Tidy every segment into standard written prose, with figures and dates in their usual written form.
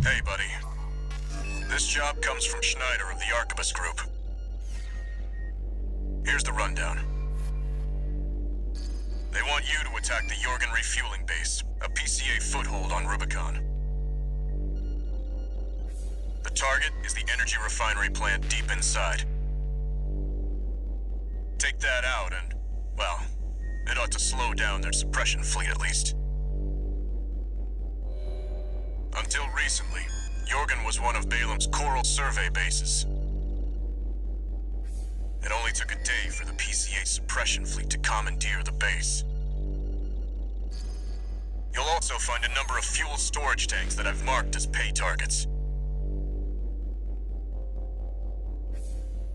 Hey, buddy. This job comes from Schneider of the Arquebus Group. Here's the rundown. They want you to attack the Jorgen refueling base, a PCA foothold on Rubicon. The target is the energy refinery plant deep inside. Take that out and, well, it ought to slow down their suppression fleet at least. Until recently, Jorgen was one of Balam's Coral survey bases. It only took a day for the PCA suppression fleet to commandeer the base. You'll also find a number of fuel storage tanks that I've marked as pay targets.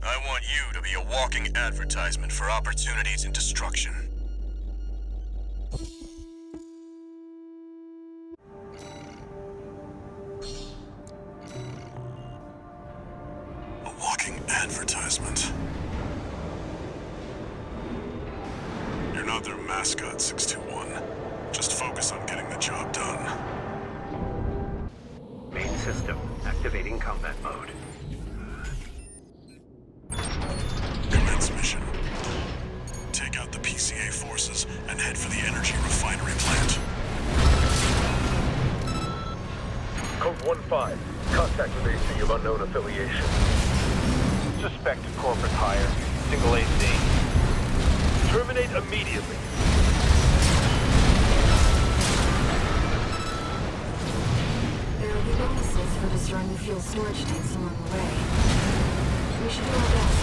I want you to be a walking advertisement for opportunities in destruction. A walking advertisement. You're not their mascot, 621. Just focus on getting the job done. Main system activating combat mode. Commence mission. Take out the PCA forces and head for the energy refinery plant. Code 1-5. Contact with AC of unknown affiliation. Suspected corporate hire. Single AC. Terminate immediately. There will be bonuses for destroying the fuel storage tanks along the way. We should do our best.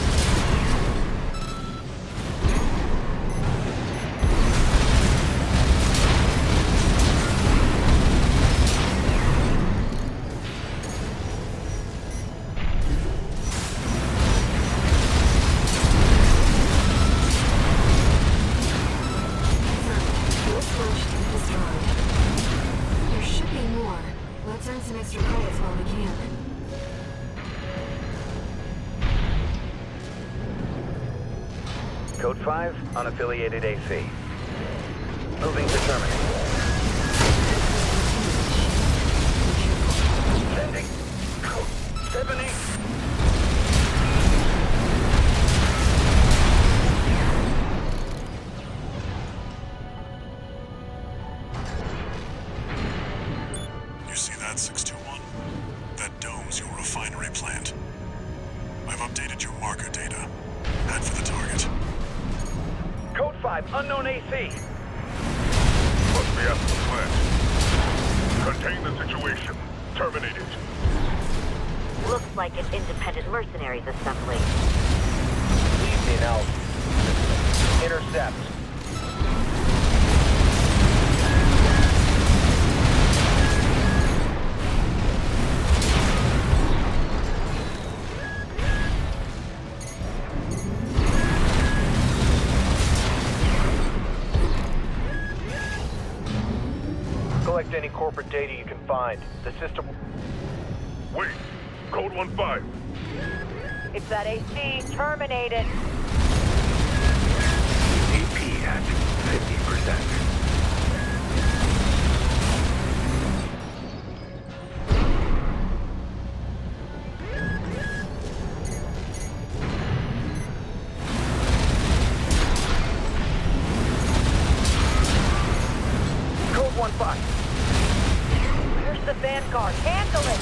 Fuel storage tank destroyed. There should be more. Let's earn some extra credits while we can. Code 5, unaffiliated AC. Moving to terminate. Sending. Code 7-8. You see that, 621? That dome's your refinery plant. I've updated your marker data. Head for the target. Code 5. Unknown AC. Must be after the plant. Contain the situation. Terminate it. Looks like an independent mercenaries assembly. Leave the analysis. Intercept. Collect any corporate data you can find. The system... Wait. Code 1-5. It's that AC. Terminate it. AP at 50%. Code 1-5. Here's the Vanguard. Handle it.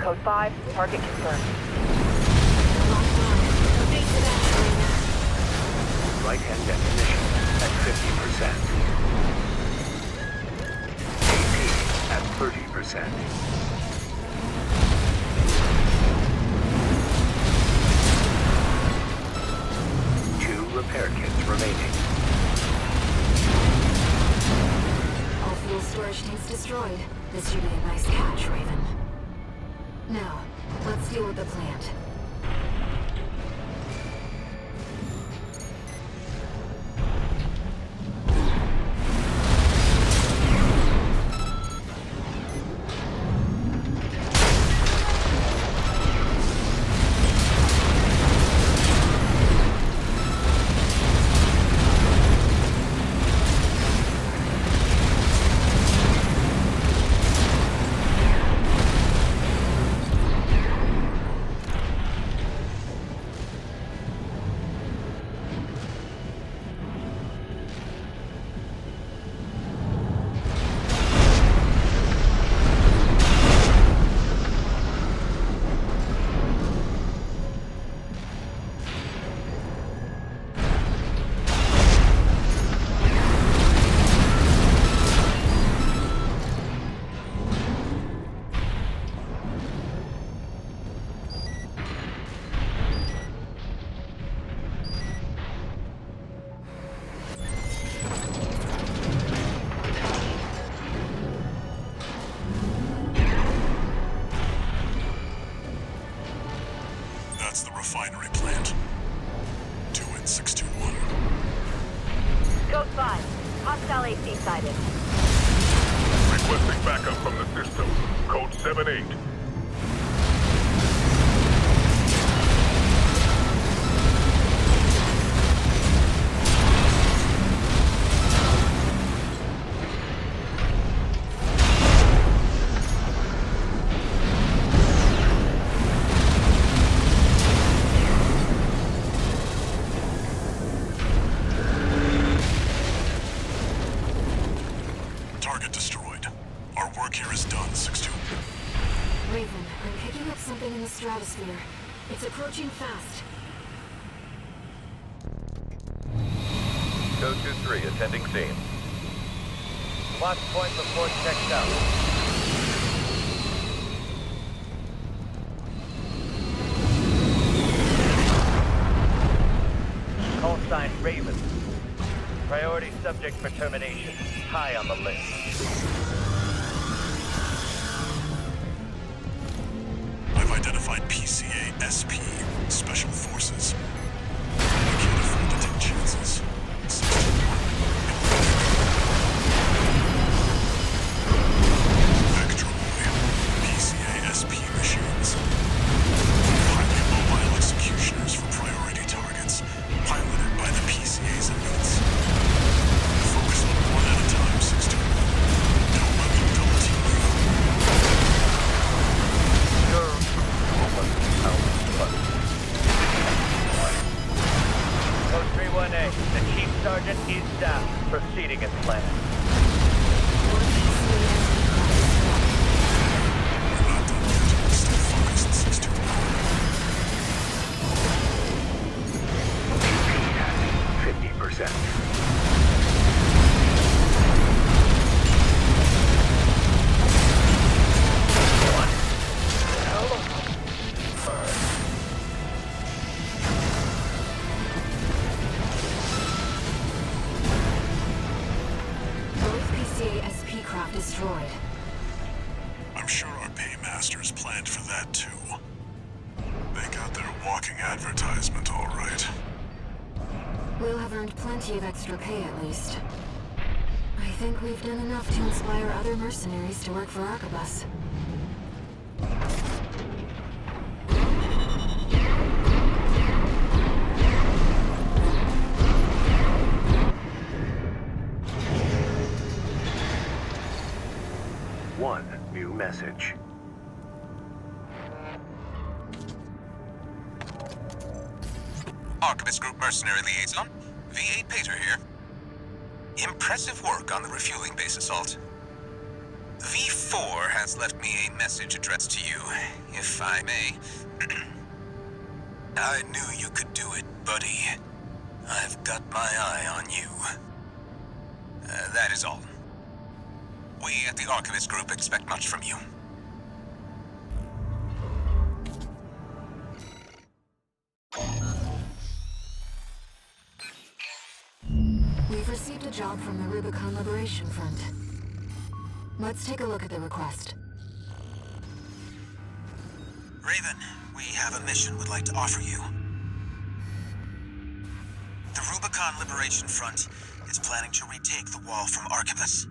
Code 5. Target confirmed. Right-hand definition at 50%. AP at 30%. Two repair kits remaining. destroyed. This should be a nice catch, Raven. Now, let's deal with the plant. That's the refinery plant. 2N621. Code 5. Hostile AC sighted. Requesting backup from the system. Code 7-8. Target destroyed. Our work here is done, 6-2. Raven, I'm picking up something in the stratosphere. It's approaching fast. Code 2-3, attending scene. Watch point before checked out. Call sign Raven. Priority subject for termination. High on the list. I've identified PCA SP, Special Forces. I can't afford to take chances. 621. Vectroid, PCA SP machines. Highly mobile executioners for priority targets, piloted by the PCA's elites. Focus on one at a time, 621. Don't let them double team you. You're almost out. Code 3-1A, the Chief Sergeant is down. Proceeding as planned. One PCA We're not done yet. Stay focused, 621. 50%. Both PCA SP craft destroyed. I'm sure our paymasters planned for that too. They got their walking advertisement all right. We'll have earned plenty of extra pay at least. I think we've done enough to inspire other mercenaries to work for Arquebus. One new message. Arquebus Group Mercenary Liaison, V8 Pater here. Impressive work on the refueling base assault. V4 has left me a message addressed to you, if I may. I knew you could do it, buddy. I've got my eye on you. That is all. We at the Arquebus Group expect much from you. We've received a job from the Rubicon Liberation Front. Let's take a look at the request. Raven, we have a mission we'd like to offer you. The Rubicon Liberation Front is planning to retake the wall from Arquebus.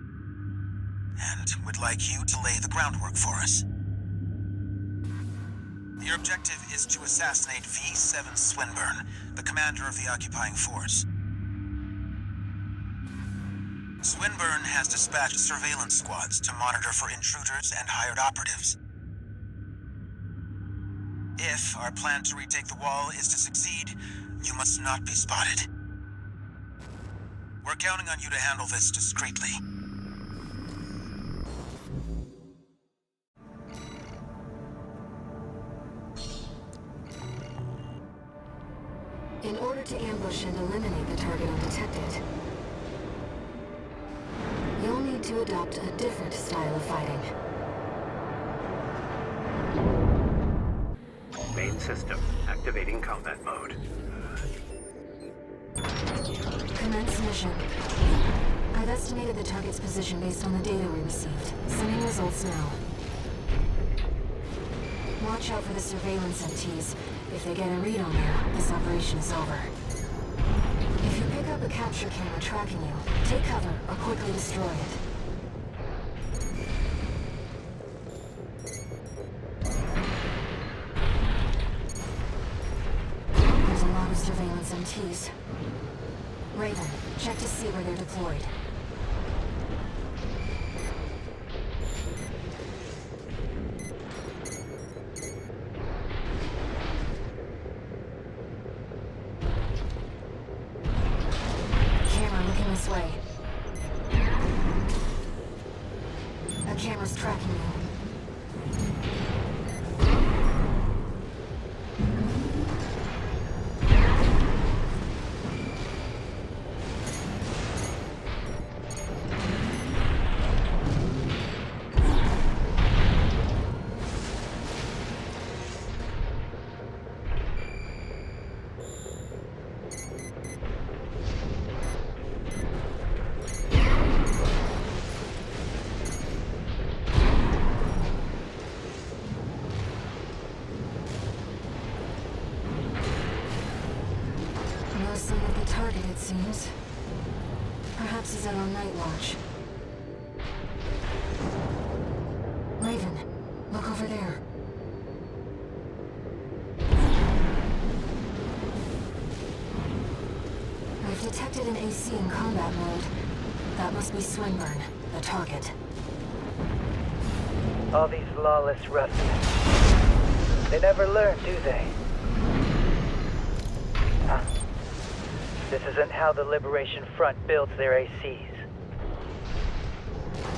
And would like you to lay the groundwork for us. Your objective is to assassinate V7 Swinburne, the commander of the occupying force. Swinburne has dispatched surveillance squads to monitor for intruders and hired operatives. If our plan to retake the wall is to succeed, you must not be spotted. We're counting on you to handle this discreetly. In order to ambush and eliminate the target undetected, you'll need to adopt a different style of fighting. Main system activating combat mode. Commence mission. I've estimated the target's position based on the data we received. Sending results now. Watch out for the surveillance MTs. If they get a read on you, this operation is over. If you pick up a capture camera tracking you, take cover or quickly destroy it. There's a lot of surveillance MTs. Raven, check to see where they're deployed. Camera looking this way. A camera's tracking you. No sign of the target, it seems. Perhaps he's out on night watch. Raven, look over there. I've detected an AC in combat mode. That must be Swinburne, the target. All these lawless ruffians. They never learn, do they? Huh? This isn't how the Liberation Front builds their ACs.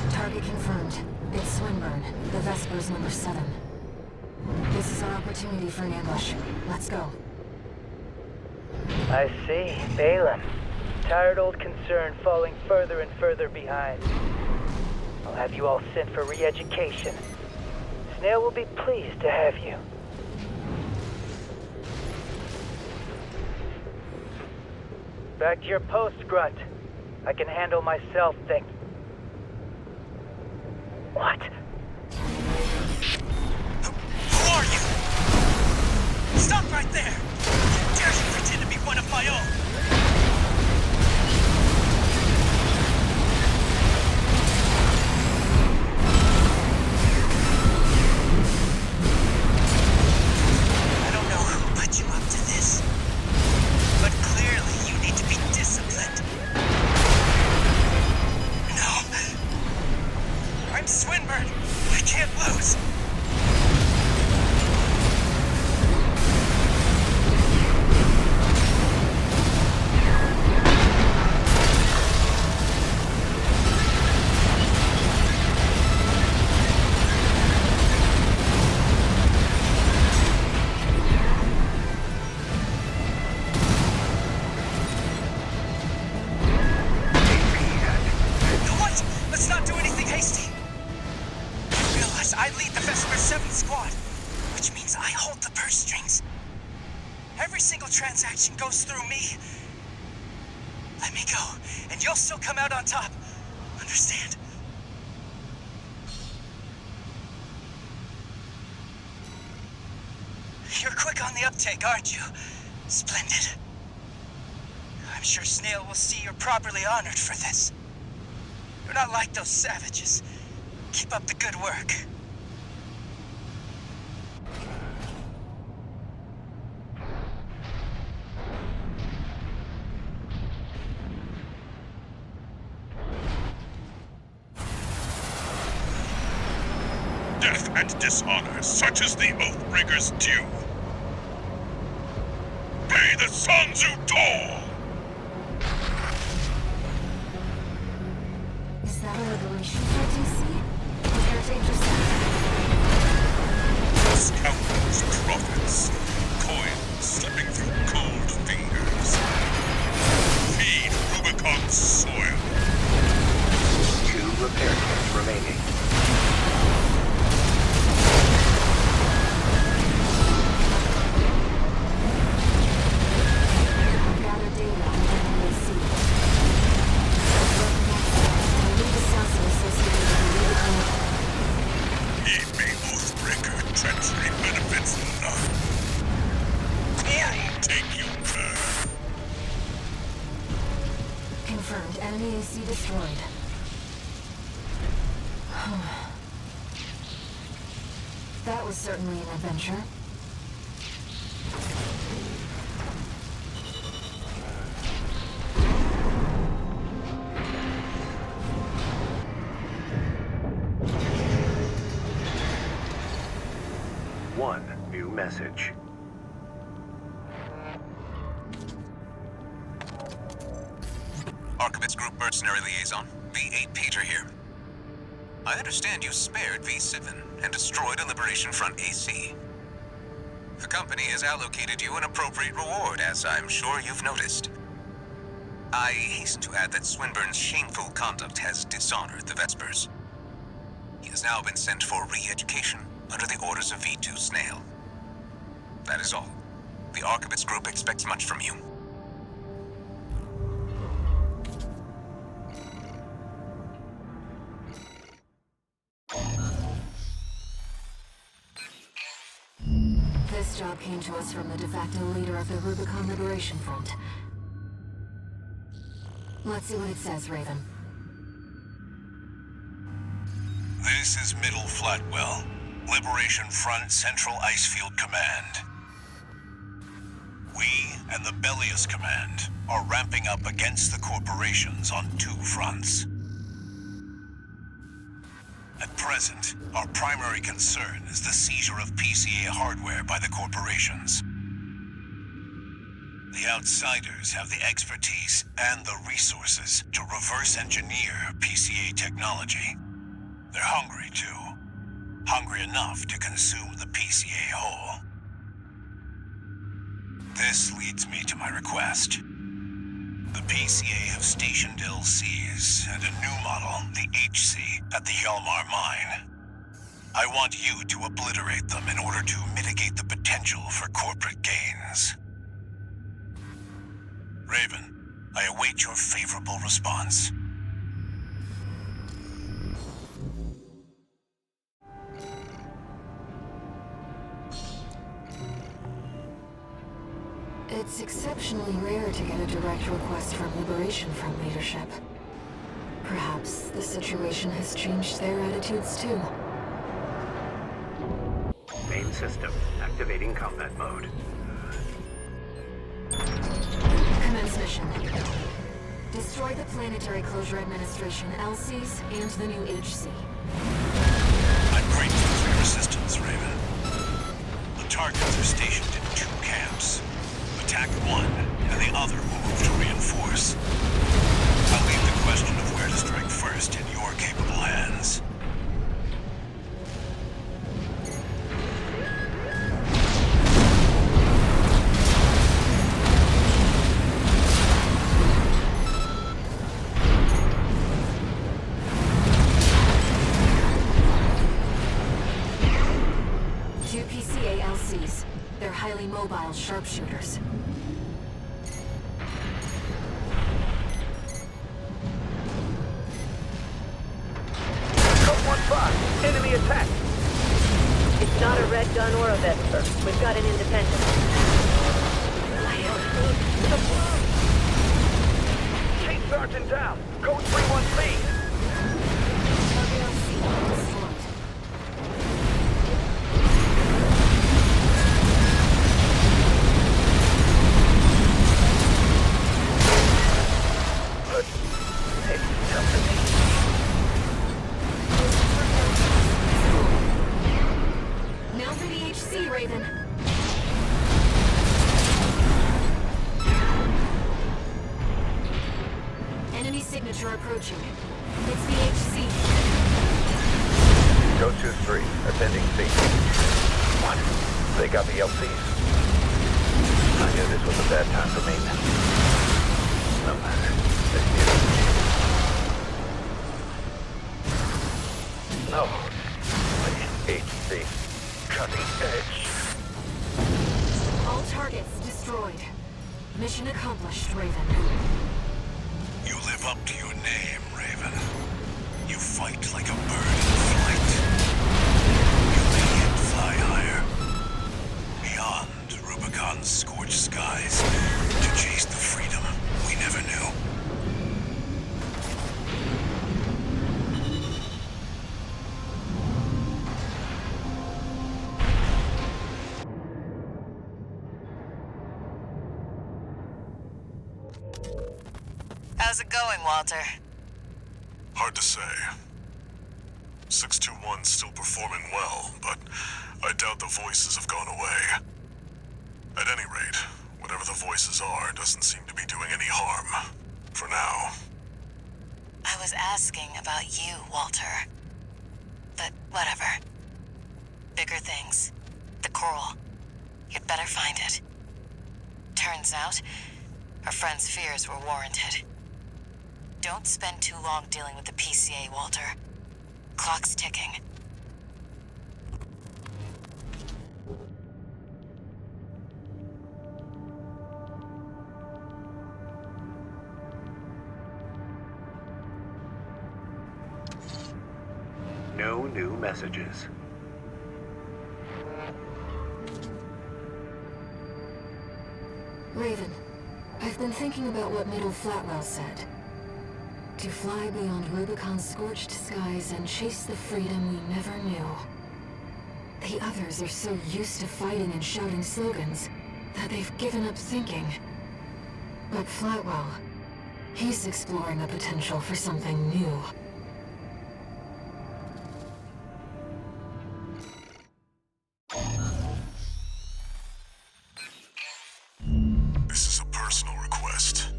Target confirmed. It's Swinburne, the Vespers number 7. This is our opportunity for an ambush. Let's go. I see. Balaam. Tired old concern falling further and further behind. I'll have you all sent for re-education. Snail will be pleased to have you. Back to your post, Grunt. I can handle myself, thank you. What? Who are you? Stop right there! How dare you pretend to be one of my own? I don't know who put you up to this, but clearly you need to be disciplined. No. I'm Swinburne. I can't lose. What? Let's not do anything hasty. You realize I lead the Vesper 7 squad, which means I hold the purse strings. Every single transaction goes through me. Let me go, and you'll still come out on top. Understand? the uptake, aren't you? Splendid. I'm sure Snail will see you're properly honored for this. You're not like those savages. Keep up the good work. Death and dishonor, such is the Oathbreaker's due. Pay the sons who toil! Is that a liberation threat, DC? Prepare to intercept. Scoundrels, prophets, coins slipping through cold fingers. Feed Rubicon soil. 2 repair kits remaining. I've gathered data on the NAC. I need the sensor associated with the Rubicon. Heed me, Oathbreaker, treachery benefits none. Coral take you there. Confirmed. Enemy AC destroyed. That was certainly an adventure. One new message. Archivist Group Mercenary Liaison, V8 Peter here. I understand you spared V7 and destroyed a Liberation Front AC. The company has allocated you an appropriate reward, as I'm sure you've noticed. I hasten to add that Swinburne's shameful conduct has dishonored the Vespers. He has now been sent for re-education under the orders of V2 Snail. That is all. The Archivist Group expects much from you. This job came to us from the de facto leader of the Rubicon Liberation Front. Let's see what it says, Raven. This is Middle Flatwell, Liberation Front Central Icefield Command. We and the Bellius Command are ramping up against the corporations on 2 fronts. At present, our primary concern is the seizure of PCA hardware by the corporations. The outsiders have the expertise and the resources to reverse engineer PCA technology. They're hungry, too. Hungry enough to consume the PCA whole. This leads me to my request. The PCA have stationed LCs and a new model, the HC, at the Hjalmar mine. I want you to obliterate them in order to mitigate the potential for corporate gains. Raven, I await your favorable response. It's exceptionally rare to get a direct request from Liberation Front leadership. Perhaps the situation has changed their attitudes too. Main system activating combat mode. Commence mission. Destroy the Planetary Closure Administration LCs and the new HC. I'm grateful for your assistance, Raven. The targets are stationed in 2 camps. Attack one, and the other will move to reinforce. I'll leave the question of where to strike first in your capable hands. Two PCA LCs. They're highly mobile sharpshooters. Code 1-5, enemy attack. It's Not a red gun or a Vesper. We've got an independent. Chief Sergeant down. Code 3-1-C. Target LC destroyed. Now for the HC, Raven. Enemy signature approaching. It's the HC. Go 2-3. Attending C. What? They got the LCs. I knew this was a bad time for me. No matter. Let's get it. No. HC. Cutting edge. All targets destroyed. Mission accomplished, Raven. You live up to your name, Raven. You fight like a bird in flight. You may yet fly higher. Beyond Rubicon's scorched skies to chase the freedom we never knew. How's it going, Walter? Hard to say. 621's still performing well, but I doubt the voices have gone away. At any rate, whatever the voices are doesn't seem to be doing any harm. For now. I was asking about you, Walter. But whatever. Bigger things. The coral. You'd better find it. Turns out, our friend's fears were warranted. Don't spend too long dealing with the PCA, Walter. Clock's ticking. No new messages. Raven, I've been thinking about what Middle Flatwell said. To fly beyond Rubicon's scorched skies and chase the freedom we never knew. The others are so used to fighting and shouting slogans that they've given up thinking. But Flatwell, he's exploring the potential for something new. This is a personal request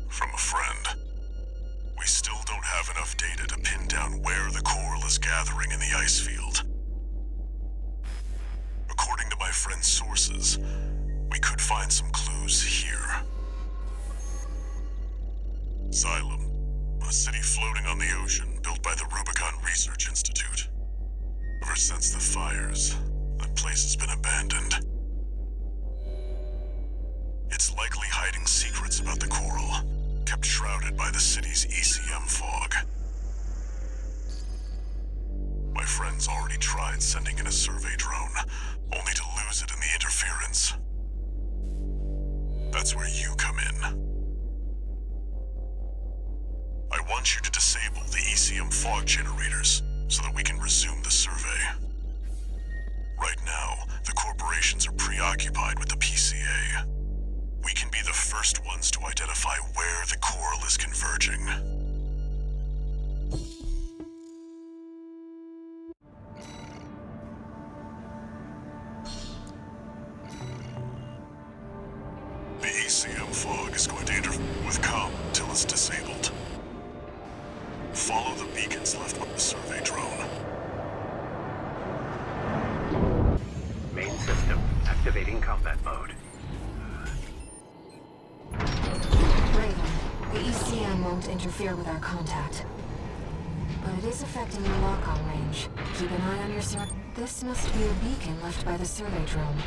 from a friend. We still don't have enough data to pin down where the coral is gathering in the ice field. According to my friend's sources, we could find some clues here. Xylem, a city floating on the ocean built by the Rubicon Research Institute. Ever since the fires, that place has been abandoned. It's likely hiding secrets about the coral, kept shrouded by the city's ECM fog. My friend's already tried sending in a survey drone, only to lose it in the interference. That's where you come in. I want you to disable the ECM fog generators so that we can resume the survey. Right now, the corporations are preoccupied with the PCA. We can be the first ones to identify where the coral is converging. The ECM fog is going to interfere with comm until it's disabled. Follow the beacons left with the survey drone. Main system activating combat mode. Raven, the ECM won't interfere with our contact. But it is affecting your lock-on range. Keep an eye on your This must be a beacon left by the survey drone.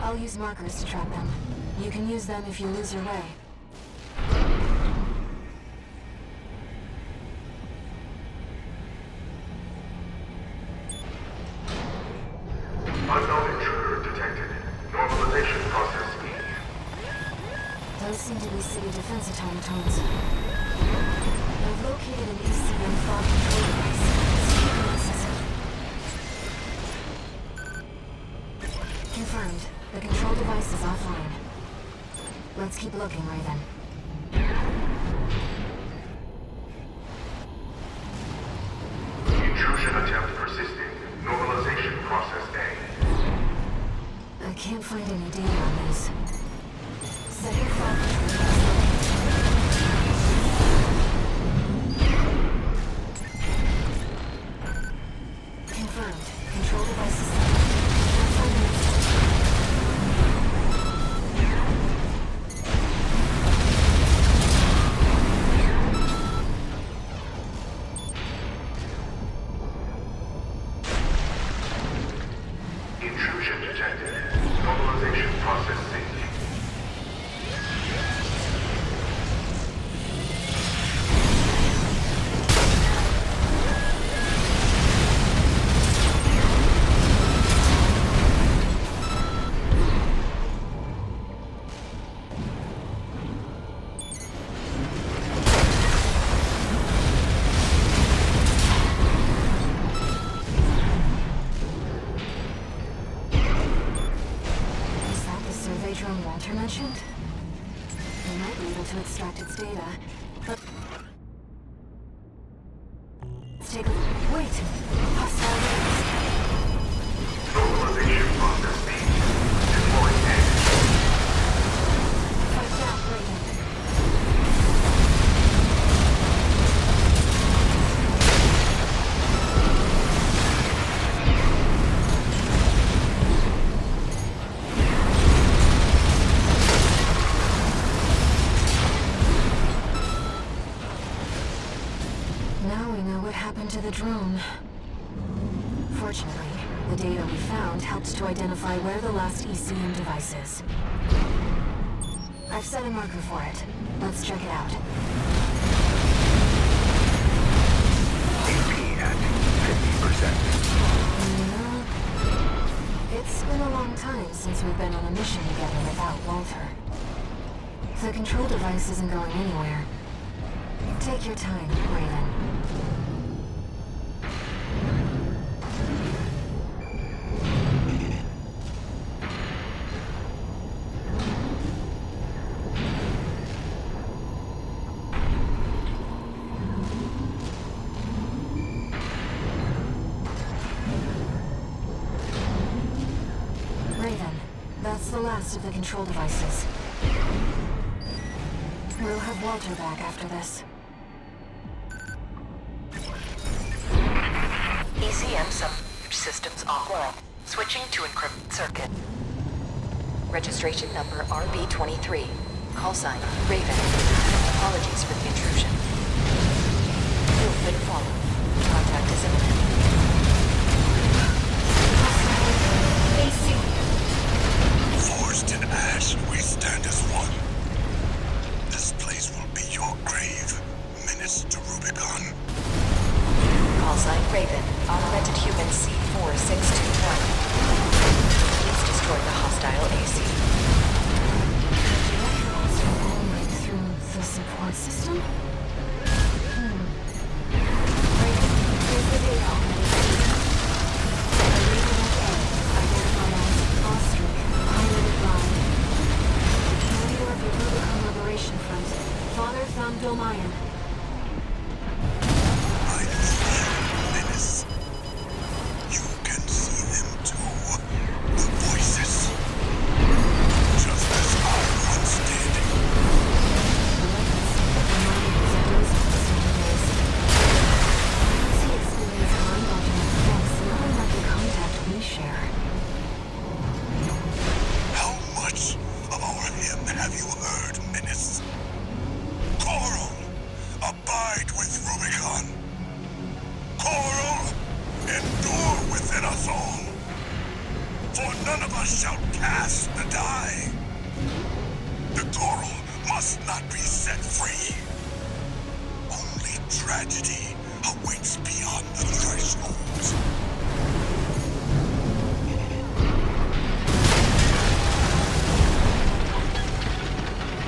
I'll use markers to track them. You can use them if you lose your way. Those seem to be city defense automatons. I've located an ECM fog control device. See if you can access it. Confirmed. The control device is offline. Let's keep looking, Raven. Intrusion attempt persisting. Normalization process A. I can't find any data on these. Set your fog control device. Confirmed. Control device is set. Can't find any Intrusion detected. Normalization process synced. Is that the survey drone Walter mentioned? We might be able to extract its data, but... Let's take a... Wait! Hostile rays. Normalization process B. Deploying A. Fight back, Raven. Now we know what happened to the drone. Fortunately, the data we found helped to identify where the last ECM device is. I've set a marker for it. Let's check it out. AP at 50%. It's been a long time since we've been on a mission together without Walter. The control device isn't going anywhere. Take your time, Raven. Raven, that's the last of the control devices. We'll have Walter back after this. ECM systems offline. Switching to encrypted circuit. Registration number RB23. Call sign Raven. Apologies for the intrusion. You've been followed. Contact is imminent. AC. Forged in ash, we stand as one. This place will be your grave. Menace to Rubicon. Call sign Raven. Augmented human C4621. Please destroy the hostile AC. Electrons are all right through the support system? Raven, here's the data on the AC. Identified as Ostrich, piloted by... Leader of the Rubicon Liberation Front, Father Thamdomayan. I know you, Menace. You can see them too. The voices. Just as I once did. The legacy of the mind was a dose of the same days. As he experienced mind-altering effects, nothing like the contact we share. How much of our hymn have you heard, Menace? Coral, abide with Rubicon. Coral, endure within us all. For none of us shall cast the die. The Coral must not be set free. Only tragedy awaits beyond the thresholds.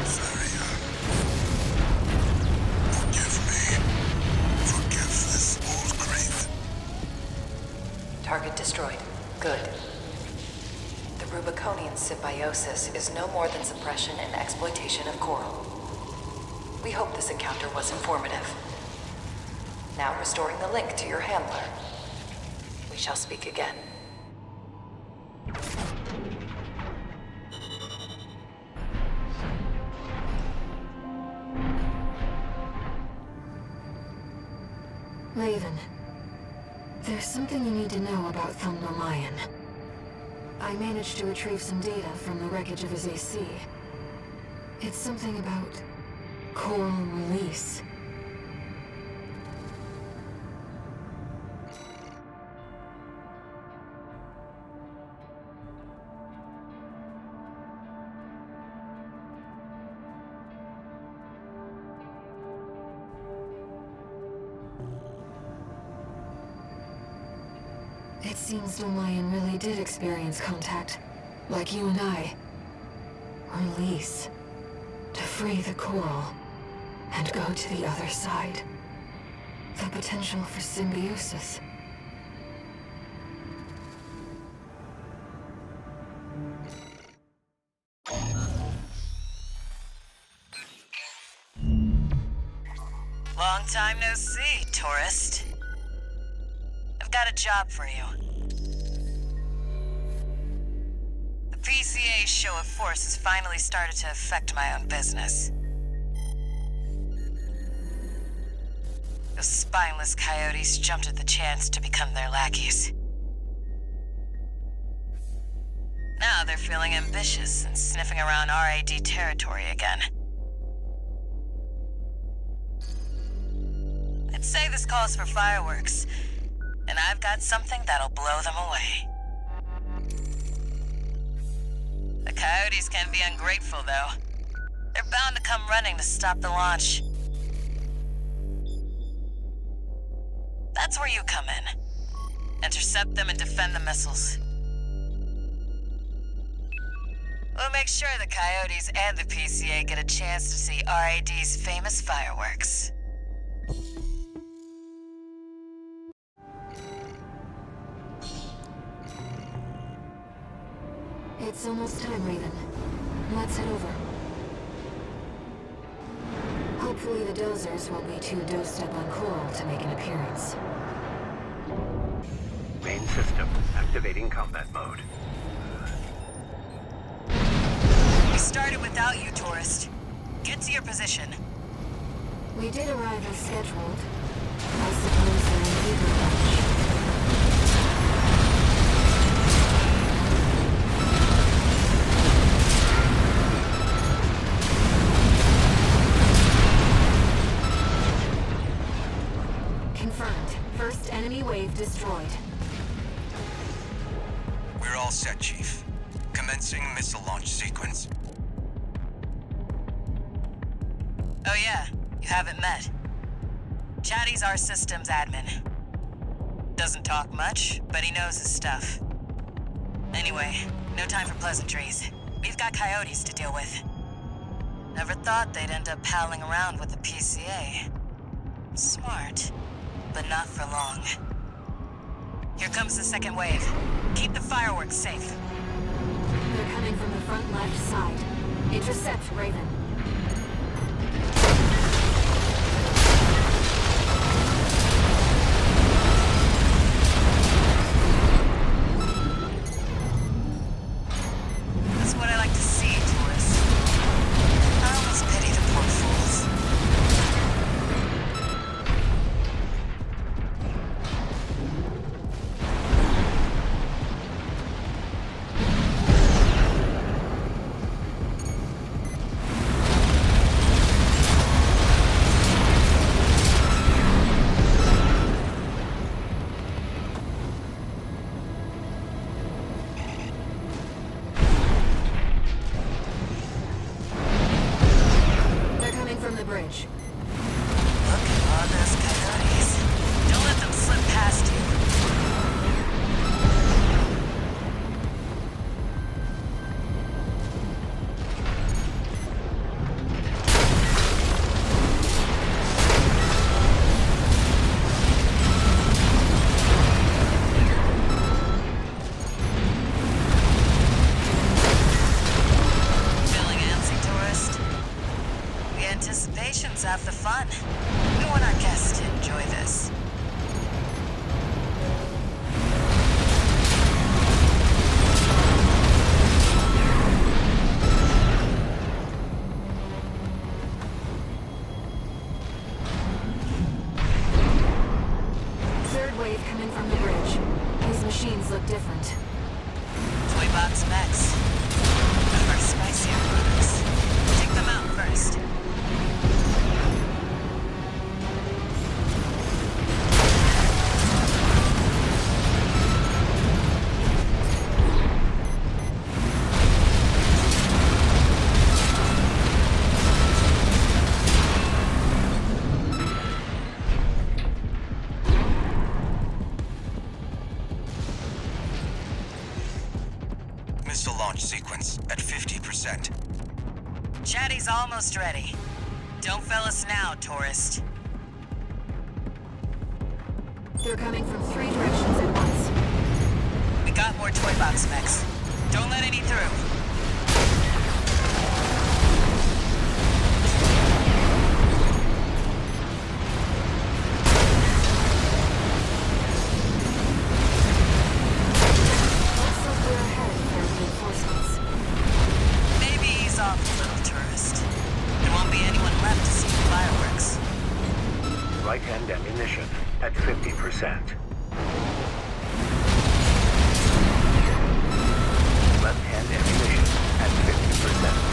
Very symbiosis is no more than suppression and exploitation of coral. We hope this encounter was informative. Now restoring the link to your handler. We shall speak again. Raven, there's something you need to know about Thunder Lion. I managed to retrieve some data from the wreckage of his AC. It's something about coral release. It seems Lion really did experience contact, like you and I. Release. To free the coral, and go to the other side. The potential for symbiosis. Long time no see, tourist. I've got a job for you. The PCA's show of force has finally started to affect my own business. Those spineless coyotes jumped at the chance to become their lackeys. Now they're feeling ambitious and sniffing around RAD territory again. I'd say this calls for fireworks, and I've got something that'll blow them away. The coyotes can be ungrateful, though. They're bound to come running to stop the launch. That's where you come in. Intercept them and defend the missiles. We'll make sure the coyotes and the PCA get a chance to see RAD's famous fireworks. It's almost time, Raven. Let's head over. Hopefully the dozers won't be too dosed up on coral to make an appearance. Main system activating combat mode. We started without you, tourist. Get to your position. We did arrive as scheduled. I suppose they're in eager rush. Confirmed. First enemy wave destroyed. We're all set, Chief. Commencing missile launch sequence. Oh yeah, you haven't met. Chatty's our systems admin. Doesn't talk much, but he knows his stuff. Anyway, no time for pleasantries. We've got coyotes to deal with. Never thought they'd end up palling around with the PCA. Smart, but not for long. Here comes the second wave. Keep the fireworks safe. They're coming from the front left side. Intercept, Raven. That's what I like to see, tourists. I almost pity the poor fools. Anticipation's half the fun. We want our guests to enjoy this. Third wave coming from the bridge. These machines look different. Toy box mechs. One of our spicier products. Take them out first. Missile launch sequence at 50%. Chatty's almost ready. Don't fail us now, tourist. They're coming from 3 directions at once. We got more toy box mechs. Don't let any through. Looks like we're ahead of their reinforcements. Maybe ease off a little, tourist. There won't be anyone left to see the fireworks. Right-hand ammunition at 50%. Left-hand ammunition at 50%.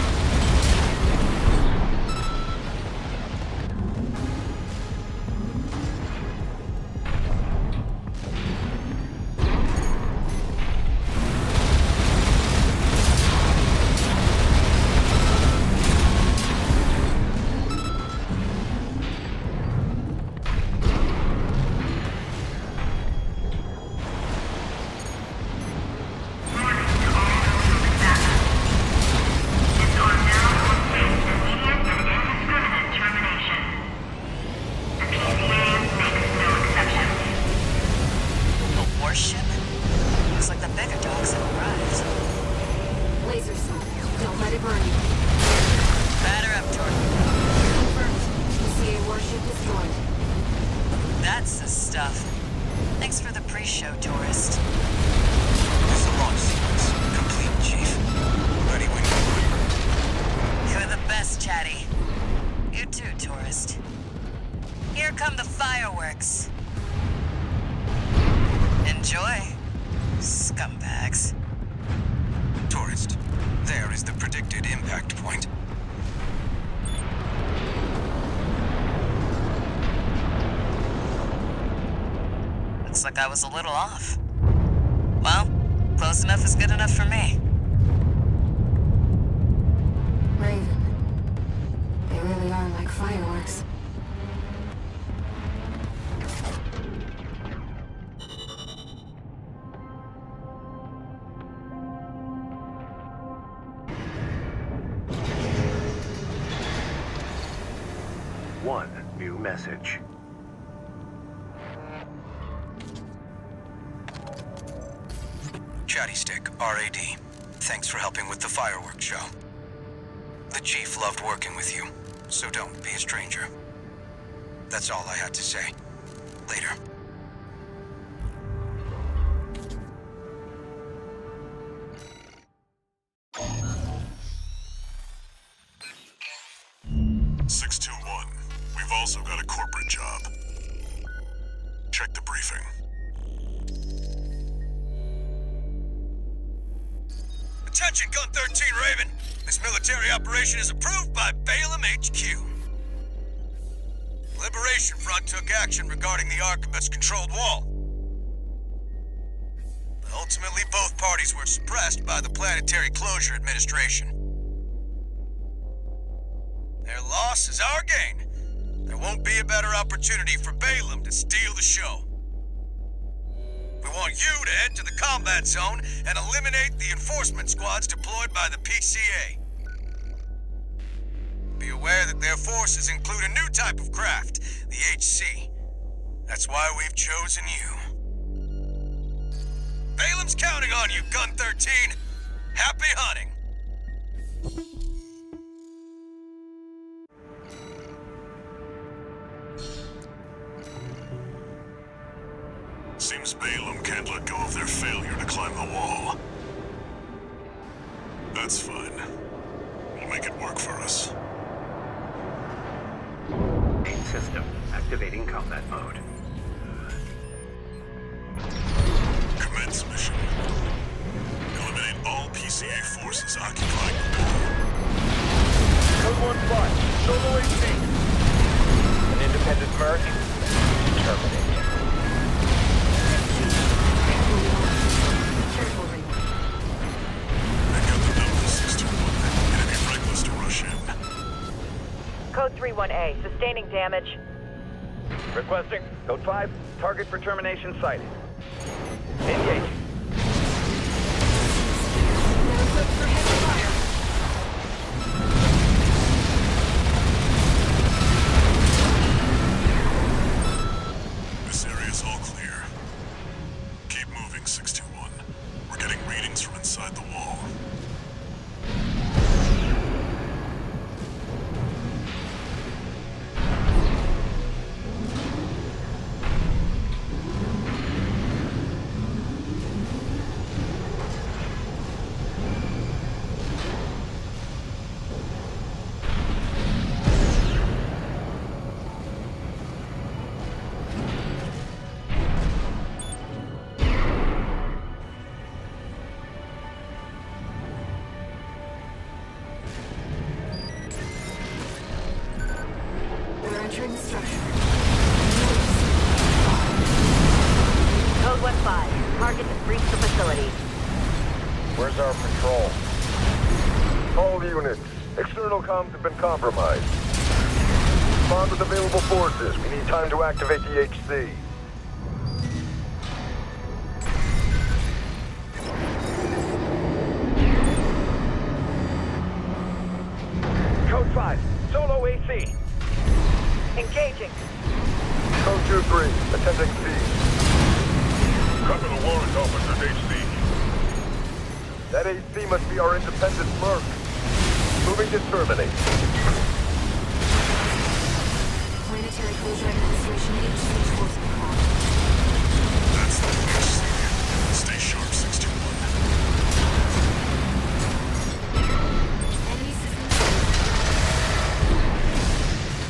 Warship? Looks like the bigger dogs have arrived. Laser smoke. Don't let it burn you. Batter up, Jordan. Confirmed. PCA warship destroyed. That's the stuff. Thanks for the pre-show, tourist. Missile launch sequence complete, Chief. Ready when you are. You're the best, Chatty. You too, tourist. Here come the fireworks. Enjoy, scumbags. Tourist, there is the predicted impact point. Looks like I was a little off. Well, close enough is good enough for me. Raven. They really are like fireworks. One new message. Chatty Stick, RAD. Thanks for helping with the fireworks show. The Chief loved working with you, so don't be a stranger. That's all I had to say. Later. We've also got a corporate job. Check the briefing. Attention, Gun 13 Raven! This military operation is approved by Balaam HQ. Liberation Front took action regarding the Arquebus-controlled wall. But ultimately, both parties were suppressed by the Planetary Closure Administration. Their loss is our gain. There won't be a better opportunity for Balaam to steal the show. We want you to head to the combat zone and eliminate the enforcement squads deployed by the PCA. Be aware that their forces include a new type of craft, the HC. That's why we've chosen you. Balaam's counting on you, Gun 13. Happy hunting! Seems Balaam can't let go of their failure to climb the wall. That's fine. We'll make it work for us. Main system activating combat mode. Commence mission. Eliminate all PCA forces occupying the wall. Code 1-5, solo AC. An independent merc? Terminate. Careful, Raven. I got the number 621. It'd be reckless to rush in. Code 3-1A, sustaining damage. Requesting. Code 5. Target for termination sighted. Engage. Now equipped for heavy fire. This area's all clear. Keep moving, 621. We're getting readings from inside the wall. We're entering the structure. Code 1-5, target has breached the facility. Where's our patrol? All units, external comms have been compromised. Respond with available forces. We need time to activate the HC. Code 5. Solo AC. Engaging. Code 2-3, attending feed. Cover the warrant officer's HC. That AC must be our independent merc. Moving to terminate. Planetary Closure Administration HC force craft. That's the HC. Stay sharp, 621. Enemy systems.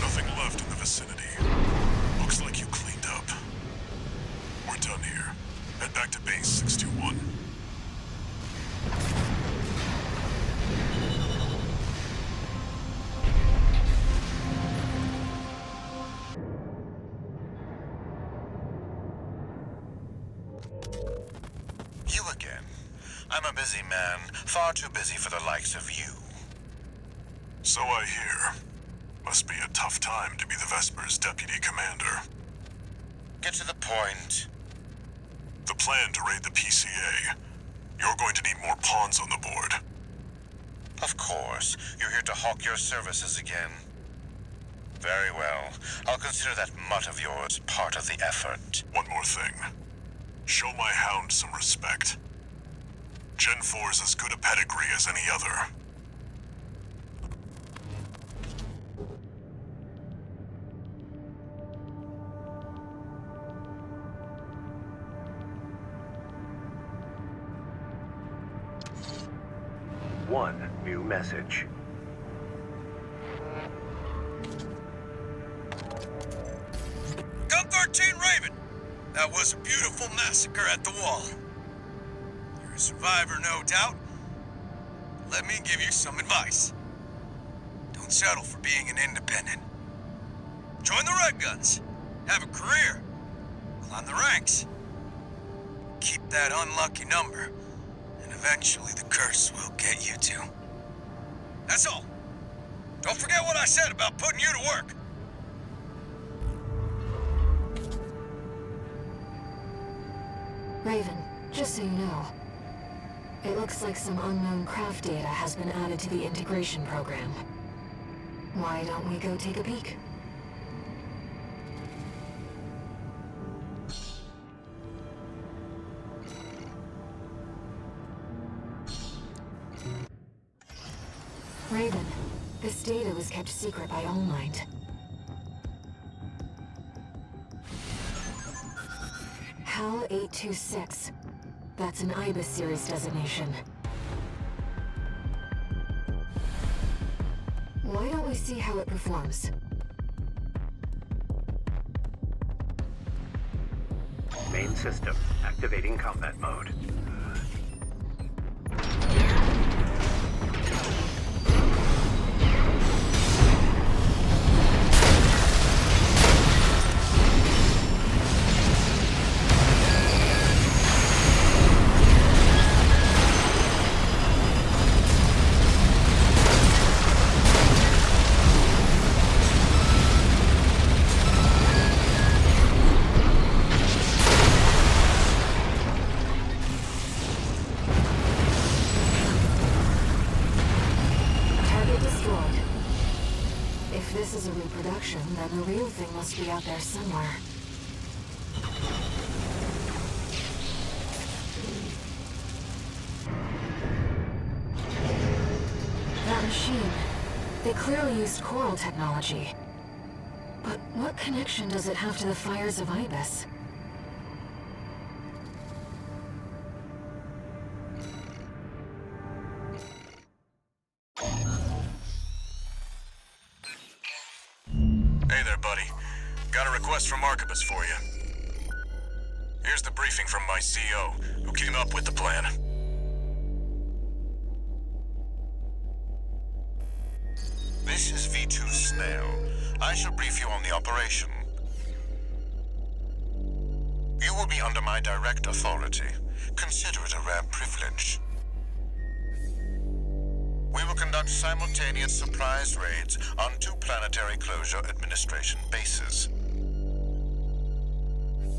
Nothing left in the vicinity. Looks like you cleaned up. We're done here. Head back to base, 621. You again. I'm a busy man, far too busy for the likes of you. So I hear. Must be a tough time to be the Vesper's deputy commander. Get to the point. The plan to raid the PCA. You're going to need more pawns on the board. Of course, you're here to hawk your services again. Very well. I'll consider that mutt of yours part of the effort. One more thing. Show my hound some respect. Gen 4 is as good a pedigree as any other. One new message. Gun 13 Raven. That was a beautiful massacre at the wall. You're a survivor, no doubt. Let me give you some advice. Don't settle for being an independent. Join the Red Guns. Have a career. Climb the ranks. Keep that unlucky number, and eventually the curse will get you too. That's all. Don't forget what I said about putting you to work. Raven, just so you know, it looks like some unknown craft data has been added to the integration program. Why don't we go take a peek? Raven, this data was kept secret by All Might. HAL 826. That's an IBIS series designation. Why don't we see how it performs? Main system activating combat mode. Then the real thing must be out there somewhere. That machine, they clearly used coral technology. But what connection does it have to the fires of IBIS? Hey there, buddy. Got a request from Archibus for you. Here's the briefing from my CO, who came up with the plan. This is V2 Snail. I shall brief you on the operation. You will be under my direct authority. Consider it a rare privilege. We will conduct simultaneous surprise raids on 2 planetary closure administration bases.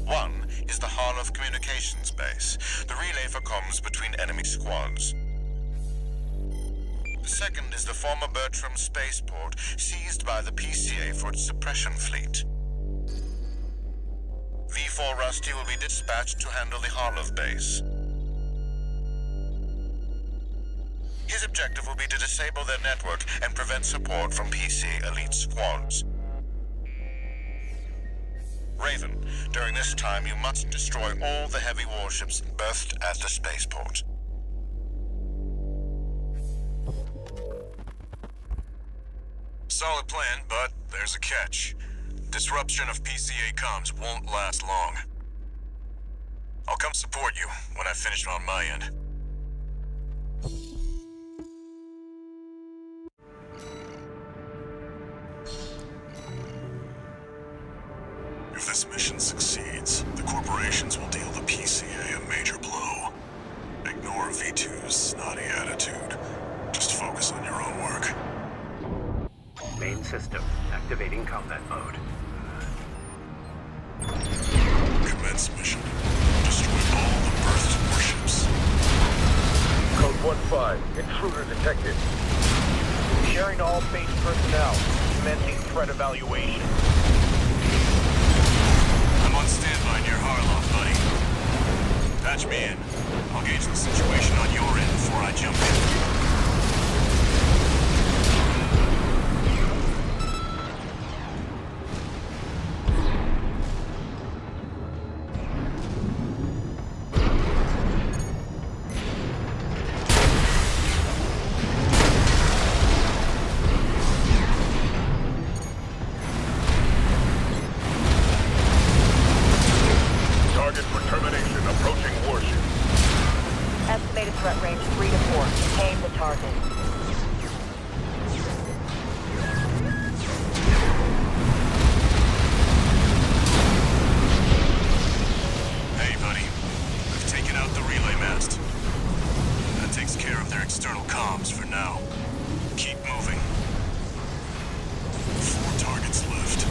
One is the Hall of Communications base, the relay for comms between enemy squads. The second is the former Bertram spaceport, seized by the PCA for its suppression fleet. V4 Rusty will be dispatched to handle the Harlov base. His objective will be to disable their network and prevent support from PC elite squads. Raven, during this time you must destroy all the heavy warships berthed at the spaceport. Solid plan, but there's a catch. Disruption of PCA comms won't last long. I'll come support you when I finish on my end. If this mission succeeds, the corporations will deal the PCA a major blow. Ignore V2's snotty attitude. Just focus on your own work. Main system activating combat mode. Commence mission. Destroy all the berthed warships. Code 1-5, intruder detected. Sharing all base personnel. Commencing threat evaluation. I'm on standby near Harloff, buddy. Patch me in. I'll gauge the situation on your end before I jump in. Threat range 3 to 4. Aim the target. Hey, buddy. I've taken out the relay mast. That takes care of their external comms for now. Keep moving. 4 targets left.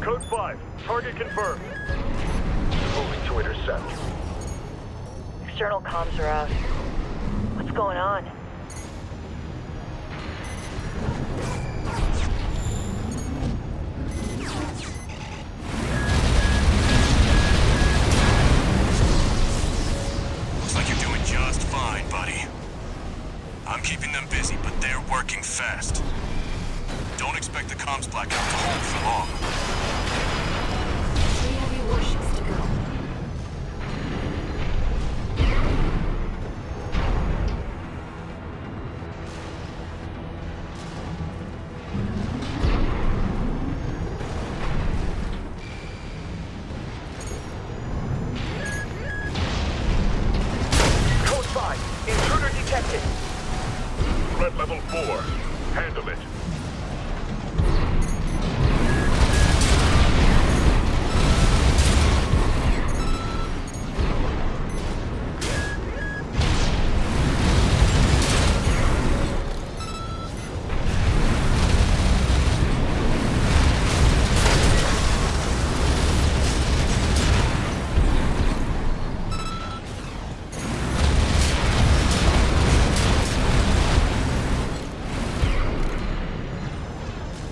Code 5, target confirmed. Moving to intercept. external comms are out. What's going on? Looks like you're doing just fine, buddy. I'm keeping them busy, but they're working fast. Don't expect the comms blackout to hold for long. 3 heavy warships to go. Code 5, intruder detected. Threat level 4. Handle it.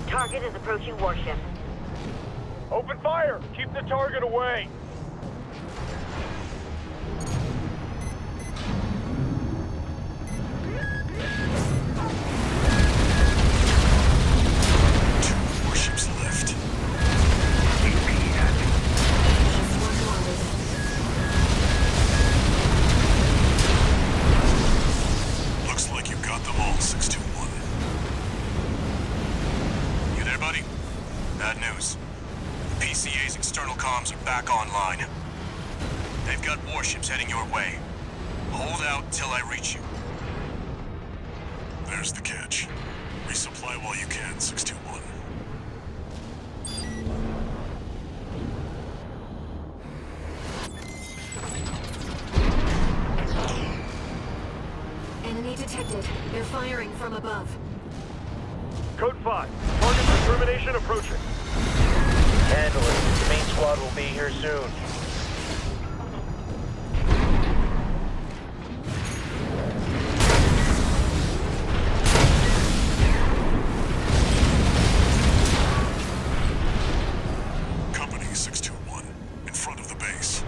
Target is approaching warship. Open fire! Keep the target away! Two warships left. Looks like you got them all, 621. You there, buddy? Bad news. The PCA's external comms are back online. They've got warships heading your way. Hold out till I reach you. There's the catch. Resupply while you can, 621. Enemy detected. They're firing from above. Code 5, target determination approaching. Handle it. The main squad will be here soon. Company 621, in front of the base.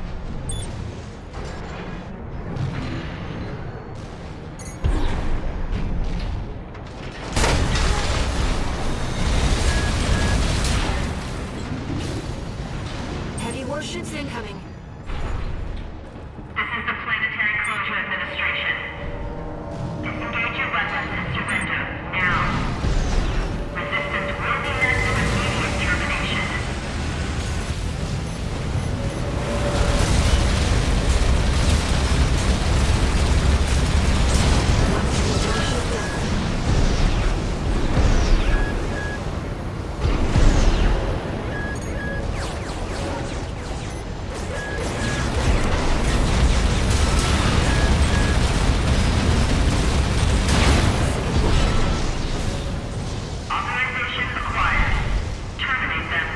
Heavy warships incoming. This is the Planetary Closure Administration. Disengage your weapons and surrender, now. Resistance will be met with immediate termination. Authorization acquired. Terminate them.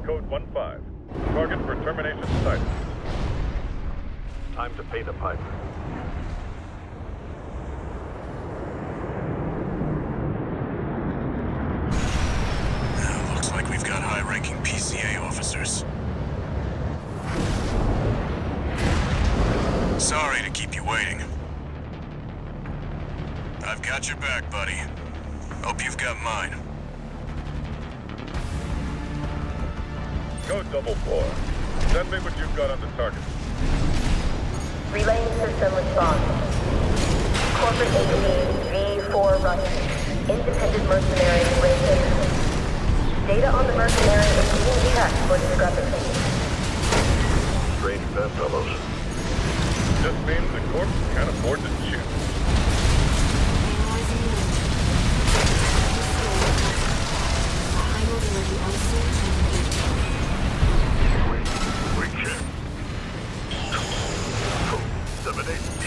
Code 1-5. Target for termination sighted. Time to pay the piper. Looks like we've got high-ranking PCA officers. Sorry to keep you waiting. I've got your back, buddy. Hope you've got mine. Code 4. Send me what you've got on the target. Relaying system response. Corporate AC V4 Russian. Independent mercenary Ryzen. Data on the mercenary is being checked for discrepancy. Strange bedfellows. Just means the corpse can't afford to choose. Analyzing the high mobility also Recheck. Code 78E.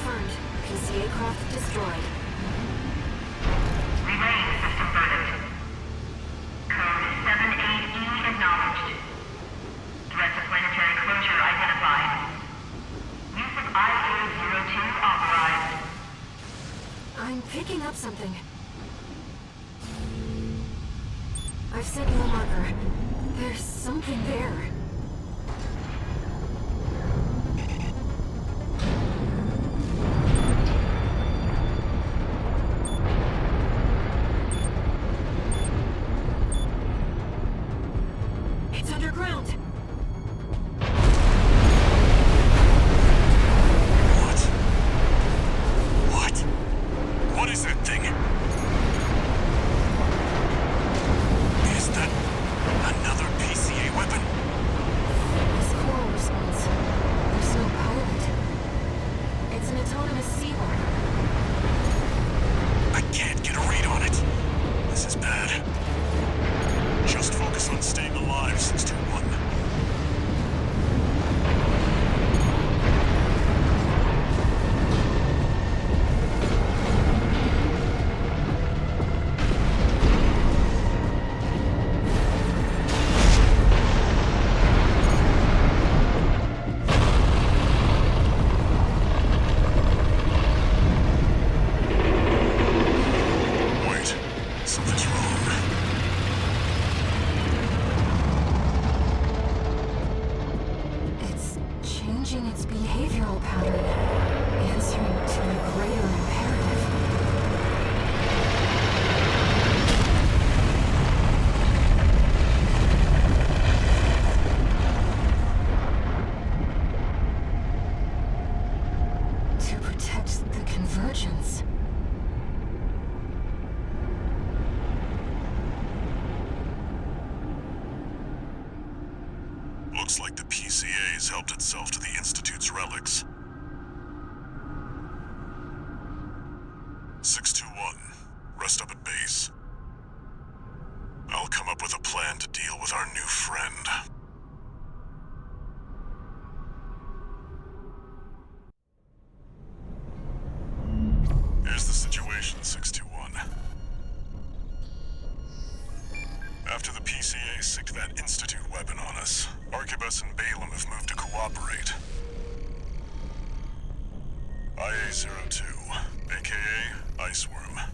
confirmed. PCA craft destroyed. Relaying system verdict. Code 78E acknowledged. Threat to planetary closure identified. Use of IA-02 authorized. I'm picking up something. I've sent you a marker. There's something there. It's underground. What is that thing? Is that another PCA weapon? This coral response. There's no pilot. It's an autonomous seaworm. I can't get a read on it. This is bad. Just focus on staying alive, 621. Wait, something's wrong. It's changing its behavioral pattern, answering to a greater imperative. To protect the convergence. Looks like the PCA's helped itself to the Institute's relics. 621, rest up at base. I'll come up with a plan to deal with our new friend. Here's the situation, 621. After the PCA sicked that Institute weapon on us, Arquebus and Balaam have moved to cooperate. IA-02, aka Iceworm.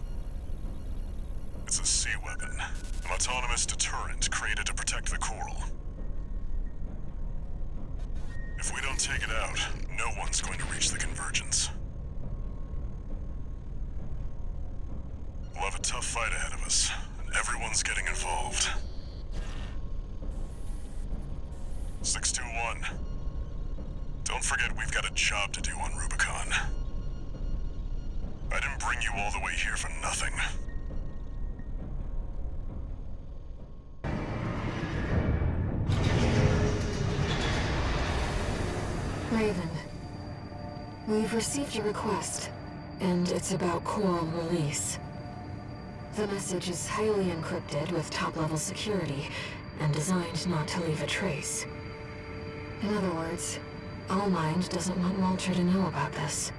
It's a sea weapon, an autonomous deterrent created to protect the coral. If we don't take it out, no one's going to reach the convergence. We'll have a tough fight ahead of us, and everyone's getting involved. 621. Don't forget we've got a job to do on Rubicon. I didn't bring you all the way here for nothing. Raven, we've received your request, and it's about coral release. The message is highly encrypted with top-level security, and designed not to leave a trace. In other words, Allmind doesn't want Walter to know about this.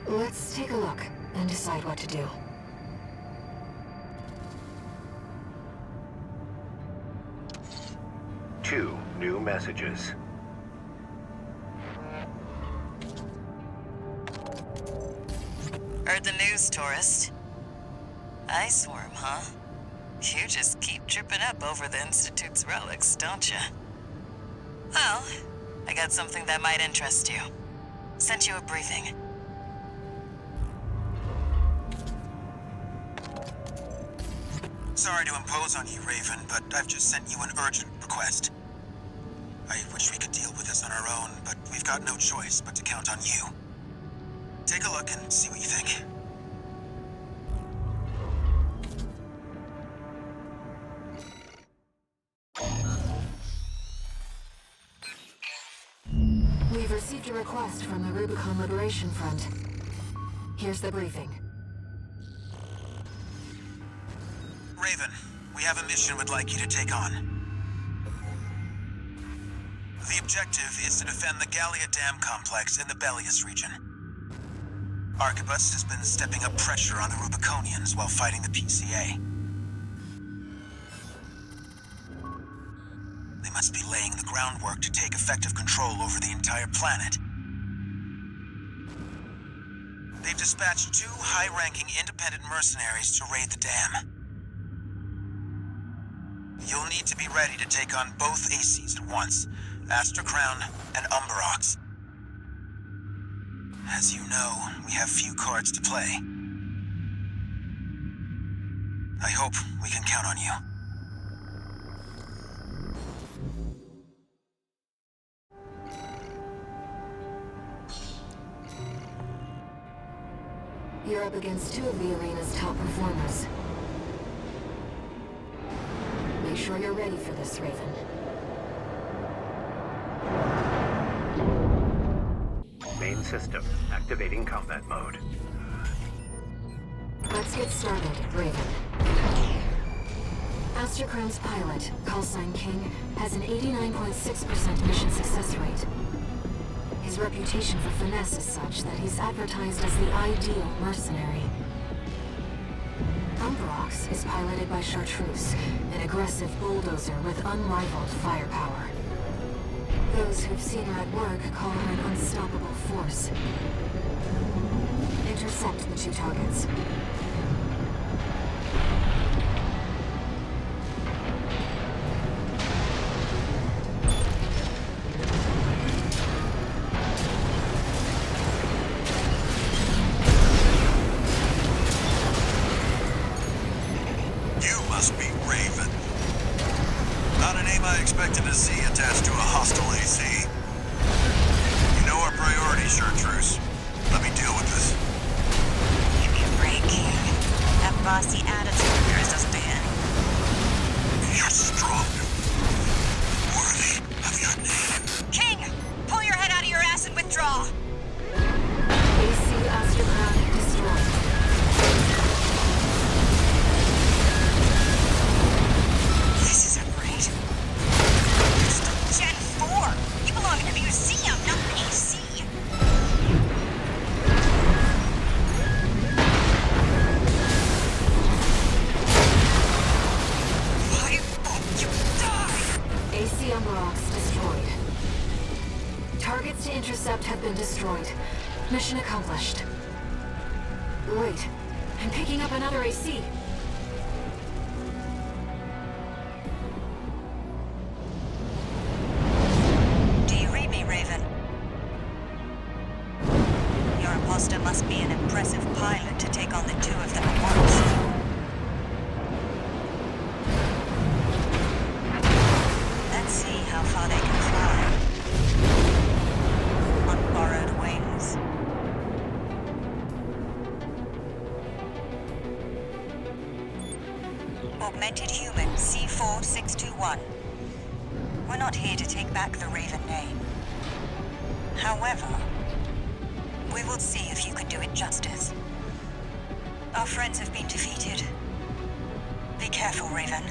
Let's take a look and decide what to do. Two new messages. Heard the news, tourist. Iceworm, huh? You just keep tripping up over the Institute's relics, don't you? Well, I got something that might interest you. Sent you a briefing. Sorry to impose on you, Raven, but I've just sent you an urgent request. I wish we could deal with this on our own, but we've got no choice but to count on you. Take a look and see what you think. We've received a request from the Rubicon Liberation Front. Here's the briefing. Raven, we have a mission we'd like you to take on. The objective is to defend the Gallia Dam complex in the Bellius region. Arquebus has been stepping up pressure on the Rubiconians while fighting the PCA. They must be laying the groundwork to take effective control over the entire planet. They've dispatched 2 high-ranking independent mercenaries to raid the dam. You'll need to be ready to take on both ACs at once, Astra Crown and Umberox. As you know, we have few cards to play. I hope we can count on you. You're up against 2 of the arena's top performers. Make sure you're ready for this, Raven. Main system activating combat mode. Let's get started, Raven. Astra Crown's pilot, callsign King, has an 89.6% mission success rate. His reputation for finesse is such that he's advertised as the ideal mercenary. Umberox is piloted by Chartreuse, an aggressive bulldozer with unrivaled firepower. Those who've seen her at work call her an unstoppable force. Intercept the 2 targets. You must be Raven. Not a name I expected to see attached to a hostile AC. You know our priority, Chartreuse. Let me deal with this. Give me a break, King. That bossy attitude of yours doesn't begin. You're strong. Worthy of your name. King! Pull your head out of your ass and withdraw! AC Astra Crown destroyed. This isn't right. You're still Gen 4! You belong in a museum, not an AC! Why won't you die? AC Umberox destroyed. Targets to intercept have been destroyed. Mission accomplished. Wait, I'm picking up another AC. Do you read me, Raven? Your imposter must be an impressive pilot to take on the 2 of them at once. Let's see how far they can fly. On borrowed wings. Augmented Human C4621. We're not here to take back the Raven name. However, we will see if you can do it justice. Our friends have been defeated. Be careful, Raven.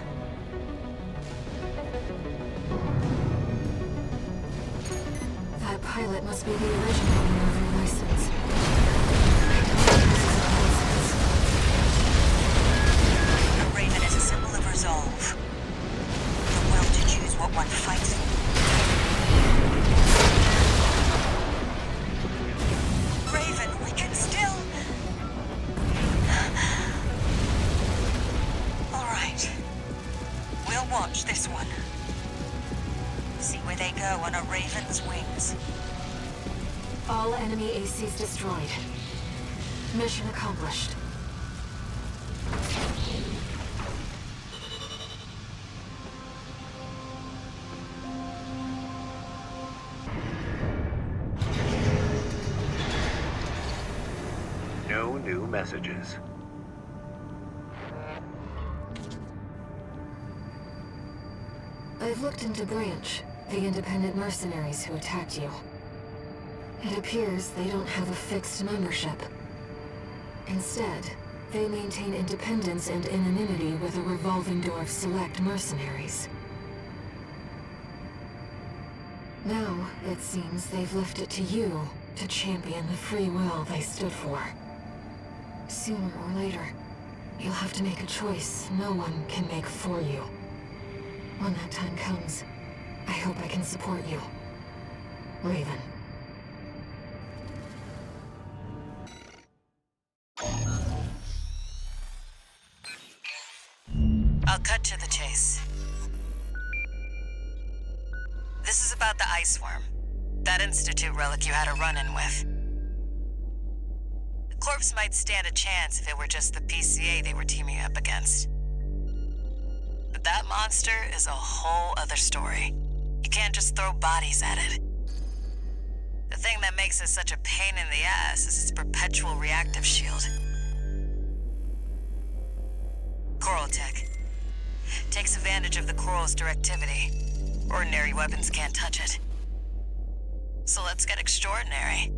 That pilot must be the original owner of their license. A Raven is a symbol of resolve. The will to choose what one fights for. Raven, we can still... All right. We'll watch this one. See where they go on a Raven's wings. All enemy ACs destroyed. Mission accomplished. No new messages. I've looked into Branch, the independent mercenaries who attacked you. It appears they don't have a fixed membership. Instead, they maintain independence and anonymity with a revolving door of select mercenaries. Now, it seems they've left it to you to champion the free will they stood for. Sooner or later, you'll have to make a choice no one can make for you. When that time comes, I hope I can support you. Raven. I'll cut to the chase. This is about the ice worm. That Institute relic you had a run-in with. The corpse might stand a chance if it were just the PCA they were teaming up against. But that monster is a whole other story. You can't just throw bodies at it. The thing that makes it such a pain in the ass is its perpetual reactive shield. Coral tech. Takes advantage of the coral's directivity. Ordinary weapons can't touch it. So let's get extraordinary.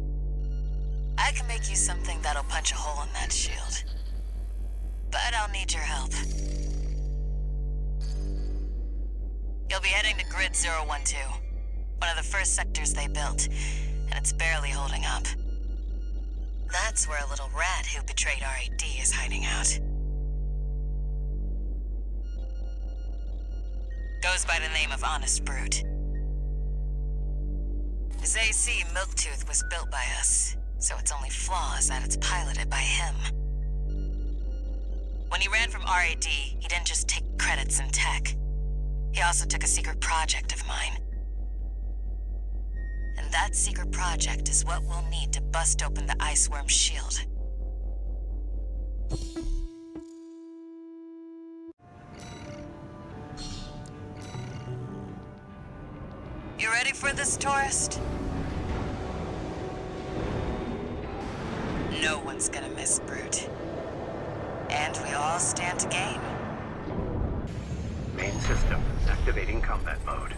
I can make you something that'll punch a hole in that shield. But I'll need your help. You'll be heading to Grid 012, one of the first sectors they built, and it's barely holding up. That's where a little rat who betrayed RAD is hiding out. Goes by the name of Honest Brute. His AC Milktooth was built by us, so its only flaw is that it's piloted by him. When he ran from RAD, he didn't just take credits in tech. He also took a secret project of mine. And that secret project is what we'll need to bust open the Iceworm's shield. You ready for this, tourist? No one's gonna miss Brute. And we all stand to gain. Main system activating combat mode.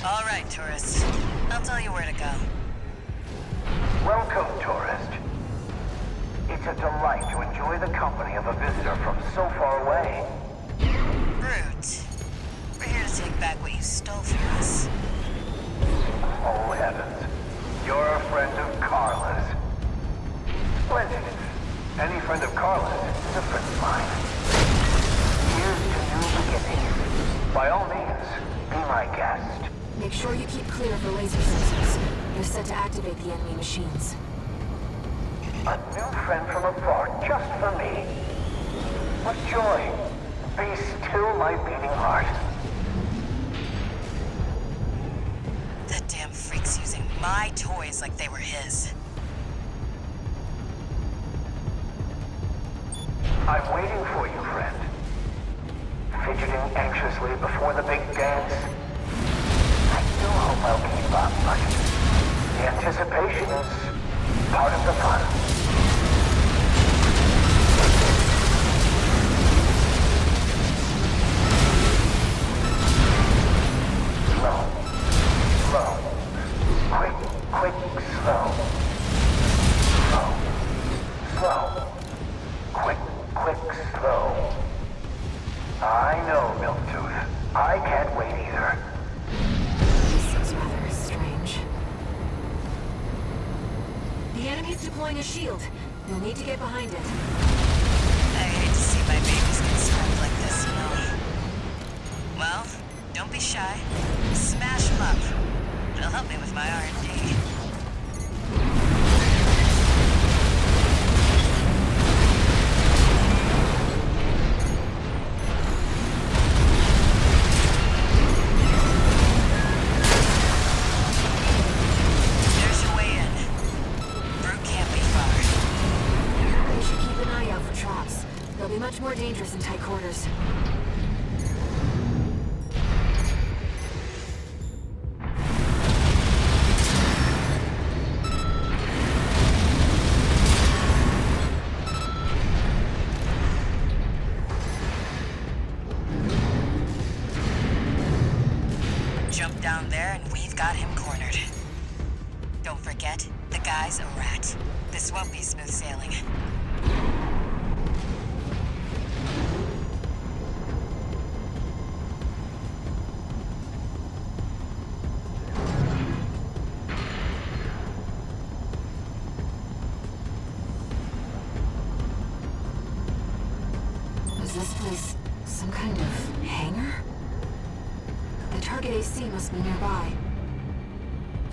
All right, tourist. I'll tell you where to go. Welcome, tourist. It's a delight to enjoy the company of a visitor from so far away. Brute. We're here to take back what you stole from us. Oh, heavens. You're a friend of Carla's. Splendid. Any friend of Carla's is a friend of mine. Here's to new beginnings. By all means, be my guest. Make sure you keep clear of the laser sensors. They're set to activate the enemy machines. A new friend from afar, just for me. What joy. Be still my beating heart. That damn freak's using my toys like they were his. I'm waiting for you, friend. Fidgeting anxiously before the big dance. I do hope I'll keep up, but the anticipation is part of the fun. Slow. Slow. Quick, slow. Slow. Slow. Quick, slow. I know, Milktooth. I can't wait either. This is rather strange. The enemy's deploying a shield. You'll need to get behind it. I hate to see my babies get swept like this, you know. Well, don't be shy. Smash them up. It'll help me with my R&D. There's your way in. Brute can't be far. You should keep an eye out for traps. They'll be much more dangerous in tight quarters. Jump down there and we've got him cornered. Don't forget, the guy's a rat. This won't be smooth sailing. target AC must be nearby.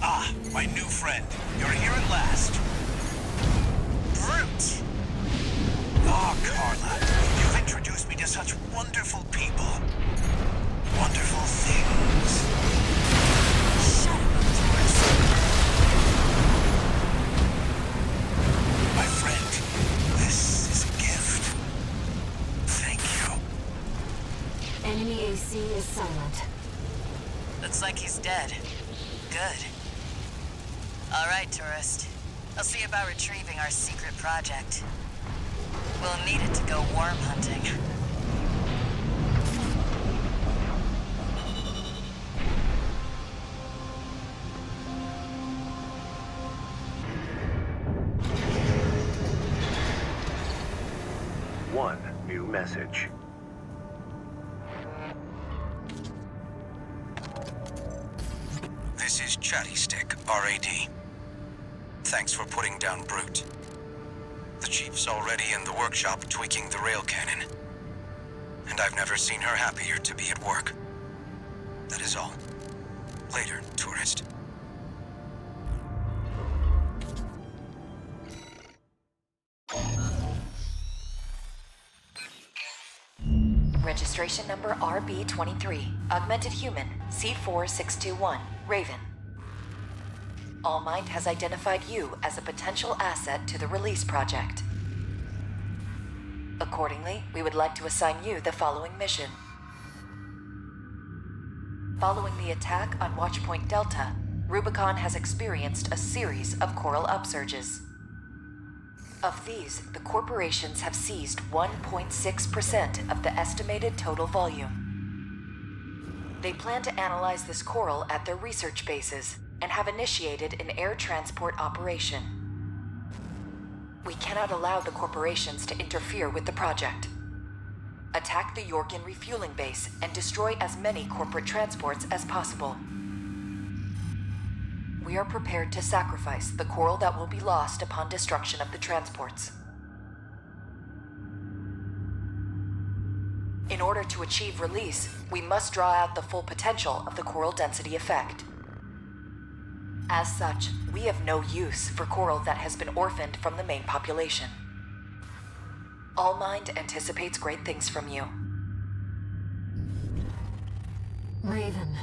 Ah, my new friend. You're here at last. Brute! Oh, Carla, you've introduced me to such wonderful people. Wonderful things. Shut up, Taurus. My friend, this is a gift. Thank you. Enemy AC is silent. Looks like he's dead. Good. All right, tourist. I'll see about retrieving our secret project. We'll need it to go worm hunting. One new message. This is Chatty Stick, RAD. Thanks for putting down Brute. The Chief's already in the workshop tweaking the rail cannon. And I've never seen her happier to be at work. That is all. Later, tourist. Registration number RB23, Augmented Human, C4621, Raven. Allmind has identified you as a potential asset to the release project. Accordingly, we would like to assign you the following mission. Following the attack on Watchpoint Delta, Rubicon has experienced a series of coral upsurges. Of these, the corporations have seized 1.6% of the estimated total volume. They plan to analyze this coral at their research bases and have initiated an air transport operation. We cannot allow the corporations to interfere with the project. Attack the Yorkin refueling base and destroy as many corporate transports as possible. We are prepared to sacrifice the coral that will be lost upon destruction of the transports. In order to achieve release, we must draw out the full potential of the coral density effect. As such, we have no use for coral that has been orphaned from the main population. Allmind anticipates great things from you. Raven,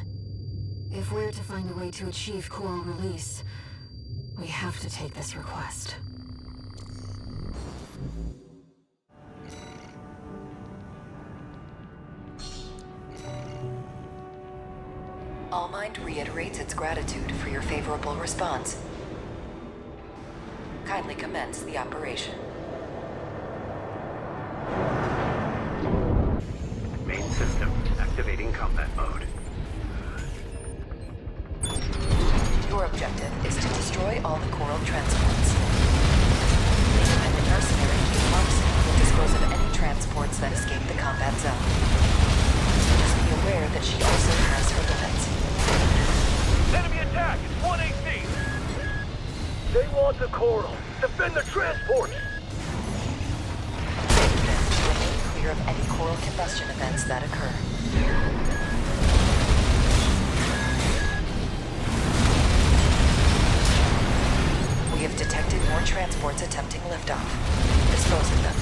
if we're to find a way to achieve coral release, we have to take this request. Allmind reiterates its gratitude for your favorable response. Kindly commence the operation. Main system activating combat mode. Your objective is to destroy all the coral transports. Independent mercenary TForce will dispose of any transports that escape the combat zone. Just be aware that she also has her limits. Enemy attack! It's 1 AC! They want the coral! Defend the transport! Remain clear of any coral combustion events that occur. We have detected more transports attempting liftoff. Dispose of them.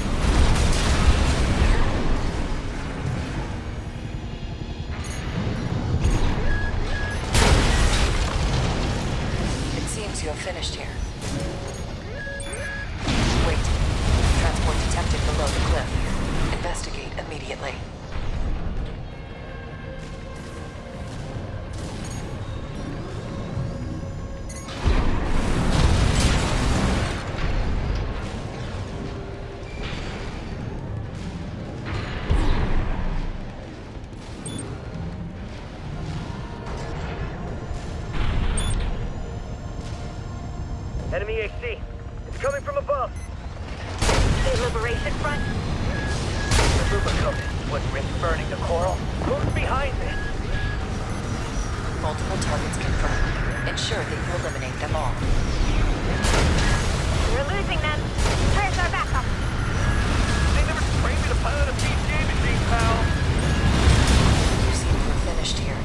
You have finished here. Wait. Transport detected below the cliff. Investigate immediately. Enemy AC. It's coming from above. The Liberation Front? The Rubicon would risk burning the coral. Who's behind this? Multiple targets confirmed. Ensure that you eliminate them all. We're losing them. Where's our backup? They never trained me to pilot a PCA machine, pal. You seem to have finished here.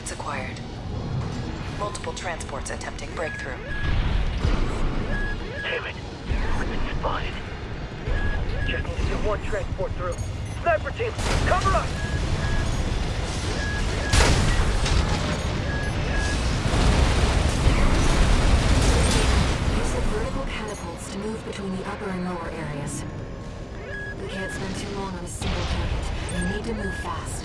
targets acquired. Multiple transports attempting breakthrough. Damn it. We've been spotted. Just need to get one transport through. Sniper team, cover up! Use the vertical catapults to move between the upper and lower areas. We can't spend too long on a single target. We need to move fast.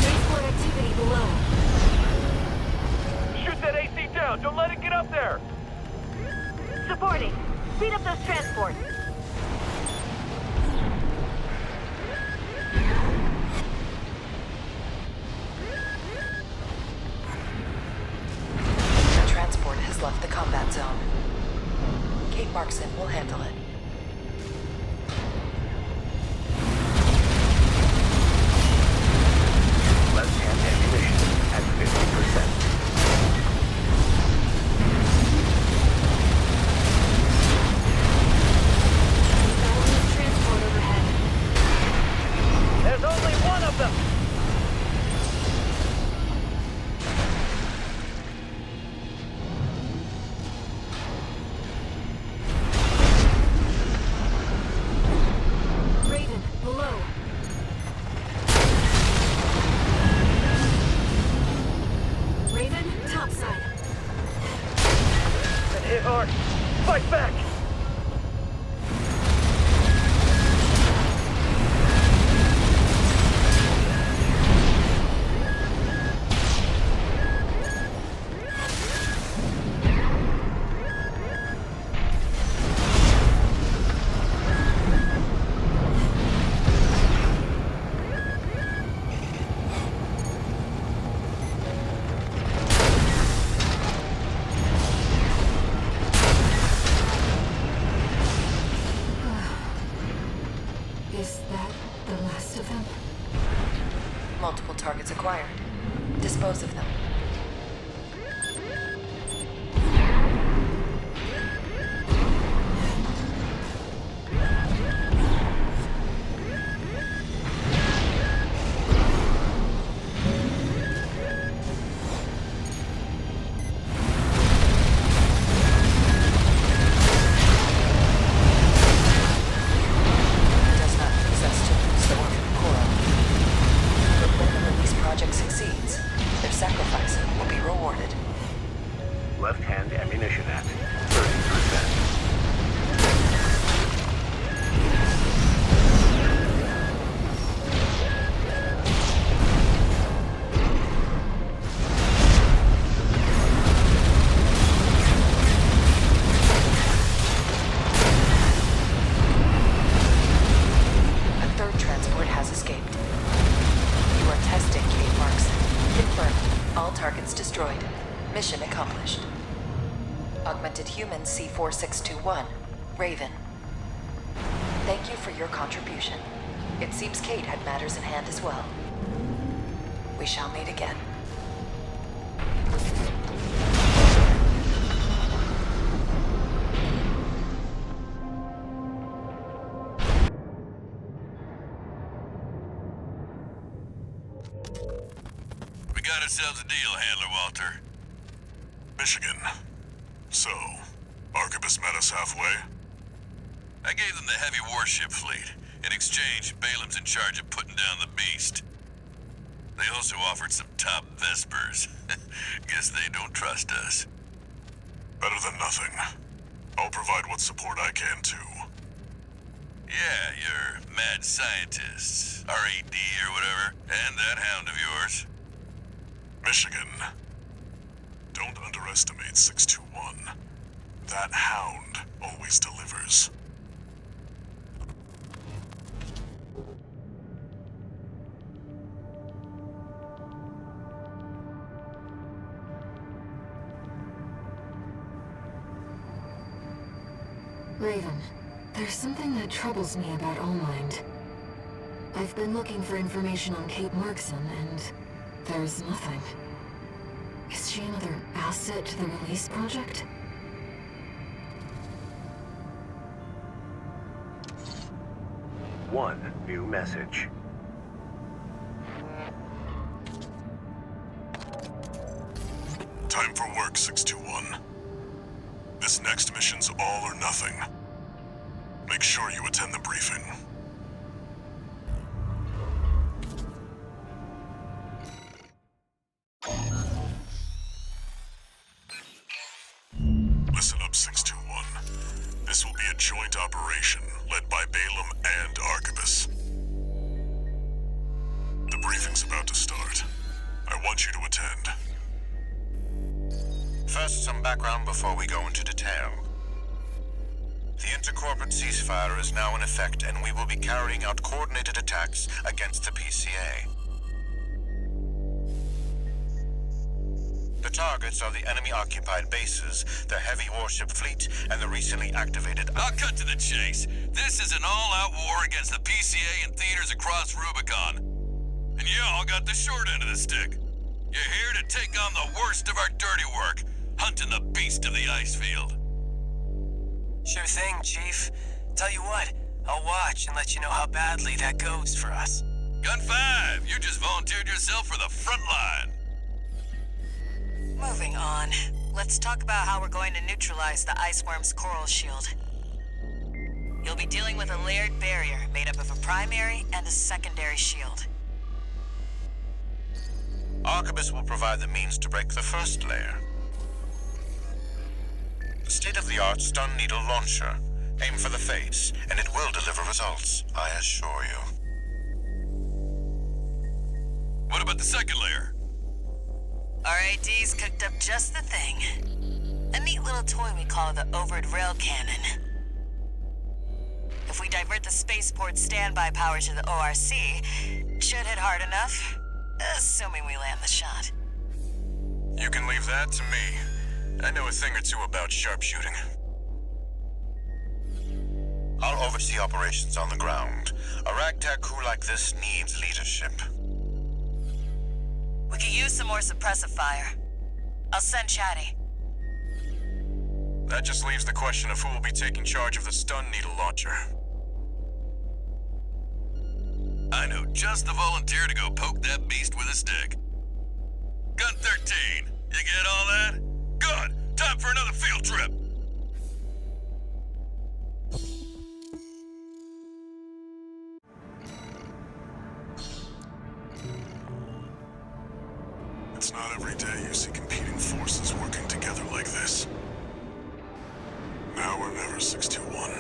Transport activity below. Shoot that AC down! Don't let it get up there! Supporting. Speed up those transports. The transport has left the combat zone. Kate Markson will handle it. Left-hand ammunition at 50%. Transport overhead. There's only one of them! Raven, below. Raven, topside. Been hit hard. Fight back! Is that the last of them? Multiple targets acquired. Dispose of them. Does not possess to lose the orphan coral. But when the release project succeeds, their sacrifice will be rewarded. Left-hand ammunition at 30%. A third transport has escaped. You are testing Kate Markson. Confirmed. All targets destroyed. Mission accomplished. Augmented Human C4621, Raven. Thank you for your contribution. It seems Kate had matters in hand as well. We shall meet again. We got ourselves a deal, Handler Walter. Michigan. So, Arquebus met us halfway? I gave them the heavy warship fleet. In exchange, Balam's in charge of putting down the beast. They also offered some top Vespers. Guess they don't trust us. Better than nothing. I'll provide what support I can, too. Yeah, your mad scientists, RAD or whatever, and that hound of yours. Michigan. Don't underestimate 621. That hound always delivers. Raven, there's something that troubles me about Allmind. I've been looking for information on Kate Markson, and there's nothing. Is she another asset to the release project? one new message. Time for work, 621. This next mission's all or nothing. Make sure you attend the briefing. Listen up, 621. This will be a joint operation led by Balaam and Arquebus. The briefing's about to start. I want you to attend. First, some background before we go into detail. The intercorporate ceasefire is now in effect, and we will be carrying out coordinated attacks against the PCA. The targets are the enemy-occupied bases, the heavy warship fleet, and the recently activated... I'll cut to the chase. This is an all-out war against the PCA and theaters across Rubicon. And y'all got the short end of the stick. You're here to take on the worst of our dirty work, hunting the beast of the ice field. Sure thing, Chief. Tell you what, I'll watch and let you know how badly that goes for us. Gun 5, you just volunteered yourself for the front line. Moving on. Let's talk about how we're going to neutralize the Iceworm's coral shield. You'll be dealing with a layered barrier made up of a primary and a secondary shield. Arquebus will provide the means to break the first layer. The state-of-the-art stun needle launcher. Aim for the face, and it will deliver results, I assure you. What about the second layer? RAD's cooked up just the thing. A neat little toy we call the Overed Rail Cannon. If we divert the spaceport's standby power to the ORC, it should hit hard enough, assuming we land the shot. You can leave that to me. I know a thing or two about sharpshooting. I'll oversee operations on the ground. A ragtag crew like this needs leadership. We could use some more suppressive fire. I'll send Chatty. That just leaves the question of who will be taking charge of the stun needle launcher. I know just the volunteer to go poke that beast with a stick. Gun 13, you get all that? Good! Time for another field trip! It's not every day you see competing forces working together like this. Now or never, 621.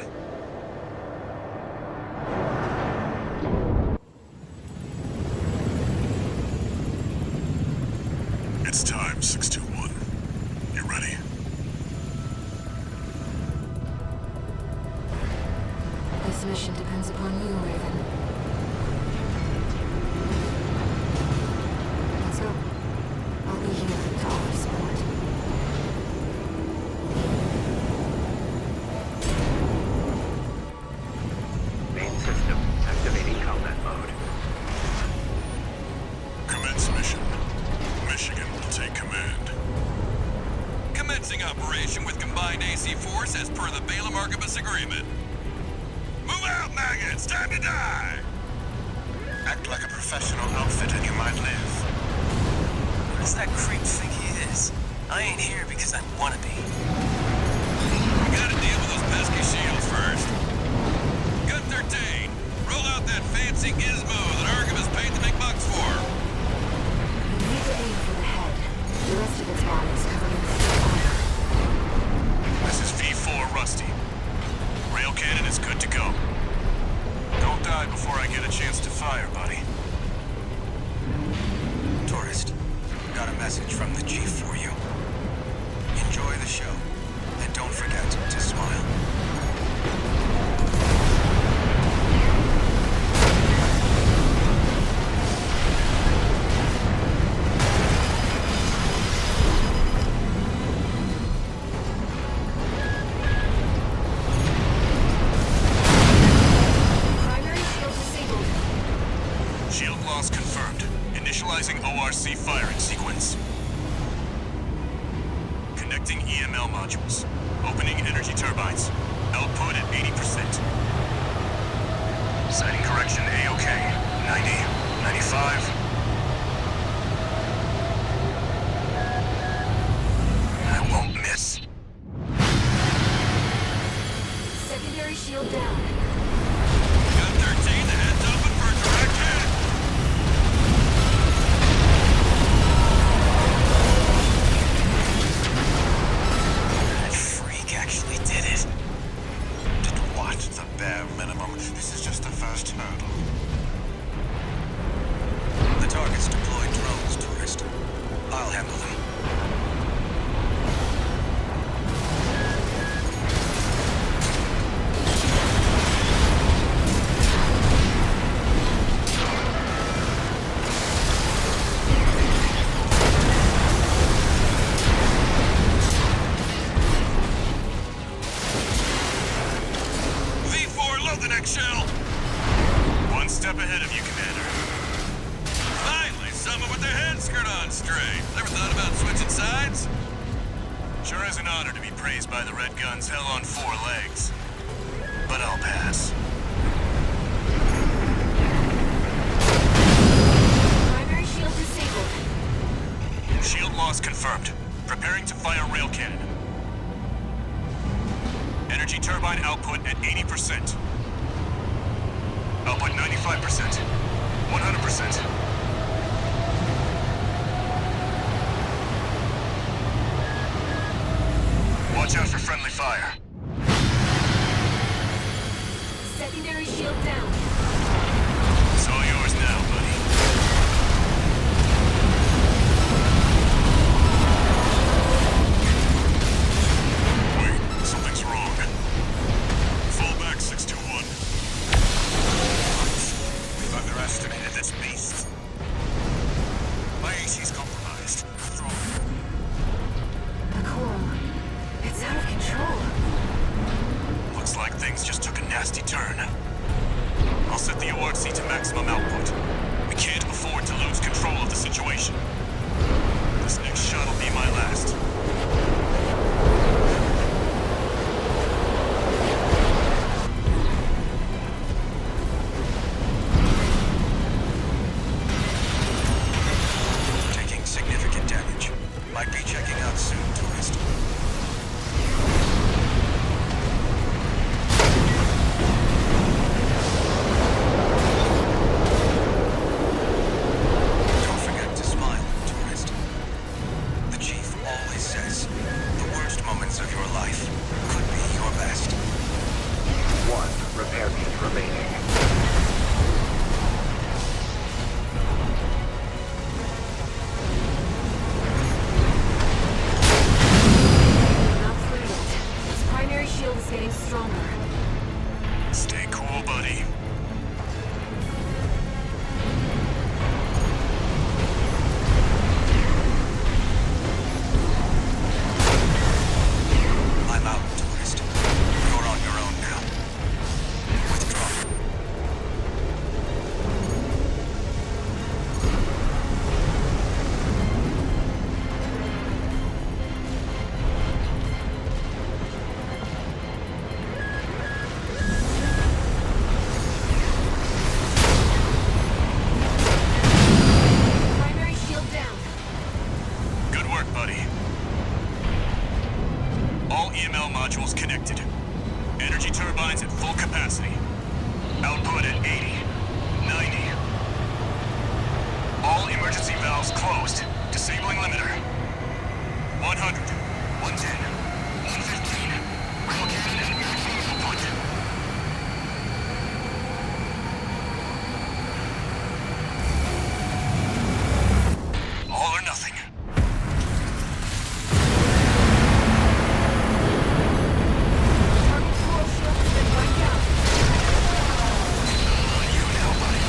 It's time, 621. You ready? This mission depends upon you, Raven. Let's go. I'll be here to offer support. Main system activating combat mode. Commence mission. Michigan will take command. Commencing operation with combined AC force as per the Balaam Arquebus agreement. Move out, maggots! Time to die! Act like a professional outfit and you might live. What does that creep think he is? I ain't here because I wanna be. We gotta deal with those pesky shields first. Gun 13, roll out that fancy gizmo that Arquebus paid the big bucks for. You need to aim for the head. The rest of its body is covered in fire. This is V4 Rusty. Rail cannon is good to go. Don't die before I get a chance to fire, buddy. Tourist, got a message from the Chief for you. Enjoy the show, and don't forget to smile. Primary shield disabled. Shield loss confirmed. Initializing ORC firing sequence. Connecting EML modules. Opening energy turbines. Output at 80%. Sighting correction A-OK. 90, 95. I won't miss. Secondary shield down. Gun 13, the head's open for direct hit. That freak actually did it. Did what? The bare minimum. This is just the first hurdle. The target's deployed drones, tourist. I'll handle them. V4, load the next shell. One step ahead of you, Commander. Finally, someone with their head skirt on straight. Never thought about switching sides? Sure is an honor to be praised by the Red Guns hell on 4 legs. But I'll pass. Primary shield disabled. Shield loss confirmed. Preparing to fire rail cannon. Energy turbine output at 80%. Output 95%. 100%. Watch out for friendly fire. Secondary shield down. It's all yours now, buddy. Wait, something's wrong. Fall back, 621. We've underestimated this beast. My AC's compromised. What's wrong? The coral. It's out of control. Looks like things just took a nasty turn. I'll set the ORC to maximum output. We can't afford to lose control of the situation. This next shot will be my last. Taking significant damage. Might be checking out soon, tourist. Don't forget to smile, tourist. The chief always says, the worst moments of your life could be your best. One repair kit remaining. Not through yet. His primary shield is getting stronger. Stay cool, buddy. I'm out, tourist. You're on your own now. Withdraw. Primary shield down. Good work, buddy. All EML modules connected. Energy turbines at full capacity. Output at 80, 90. All emergency valves closed. Disabling limiter. 100, 110, 115. Rail cannon and output. All or nothing. Target coral shield has been wiped out. On you now, buddy.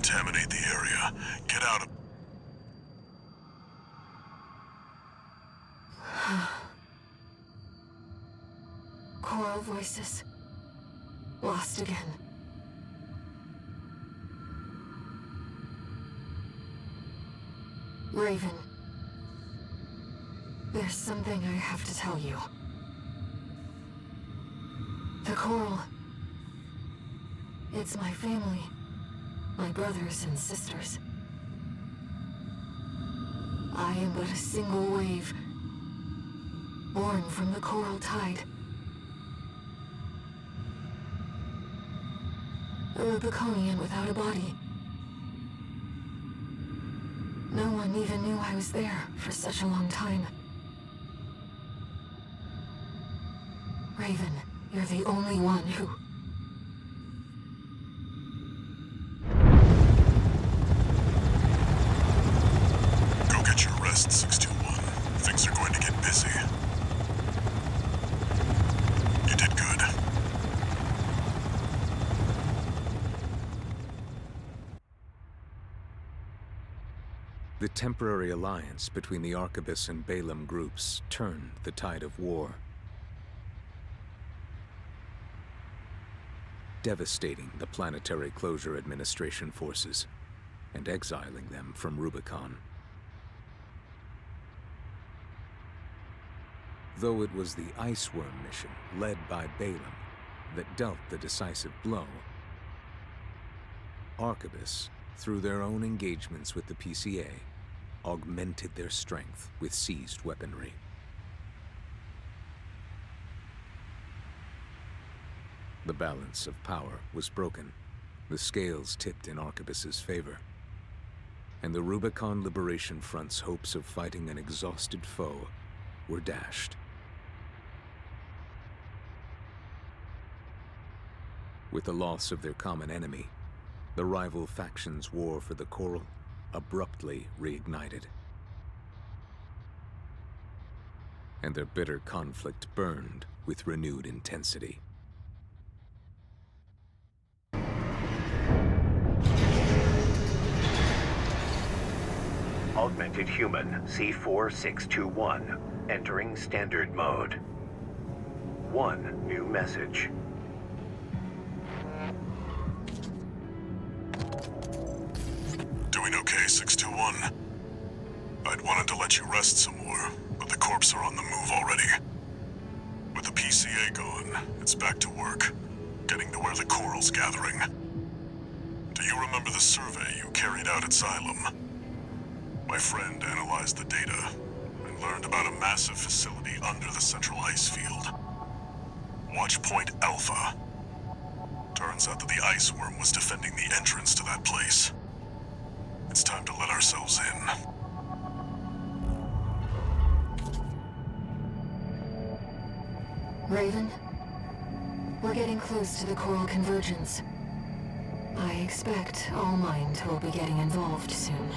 decontaminate the area. Get out of... Choral voices. Lost again. Raven. There's something I have to tell you. The Coral. It's my family. My brothers and sisters. I am but a single wave, born from the Coral Tide. A Rubiconian without a body. No one even knew I was there for such a long time. Raven, you're the only one who... Go get your rest, 621. Things are going to get busy. You did good. The temporary alliance between the Arquebus and Balaam groups turned the tide of war, devastating the Planetary Closure Administration forces and exiling them from Rubicon. Though it was the Iceworm mission led by Balaam that dealt the decisive blow, Arquebus, through their own engagements with the PCA, augmented their strength with seized weaponry. The balance of power was broken, the scales tipped in Arquebus's favor, and the Rubicon Liberation Front's hopes of fighting an exhausted foe were dashed. With the loss of their common enemy, the rival factions' war for the Coral abruptly reignited. And their bitter conflict burned with renewed intensity. Augmented human C4621 entering standard mode. One new message. Doing okay, 621? I'd wanted to let you rest some more, but the corps are on the move already. With the PCA gone, it's back to work, getting to where the Coral's gathering. Do you remember the survey you carried out at Xylem? My friend analyzed the data and learned about a massive facility under the central ice field. Watch Point Alpha. Turns out that the Iceworm was defending the entrance to that place. It's time to let ourselves in. Raven, we're getting close to the Coral Convergence. I expect All Mind will be getting involved soon.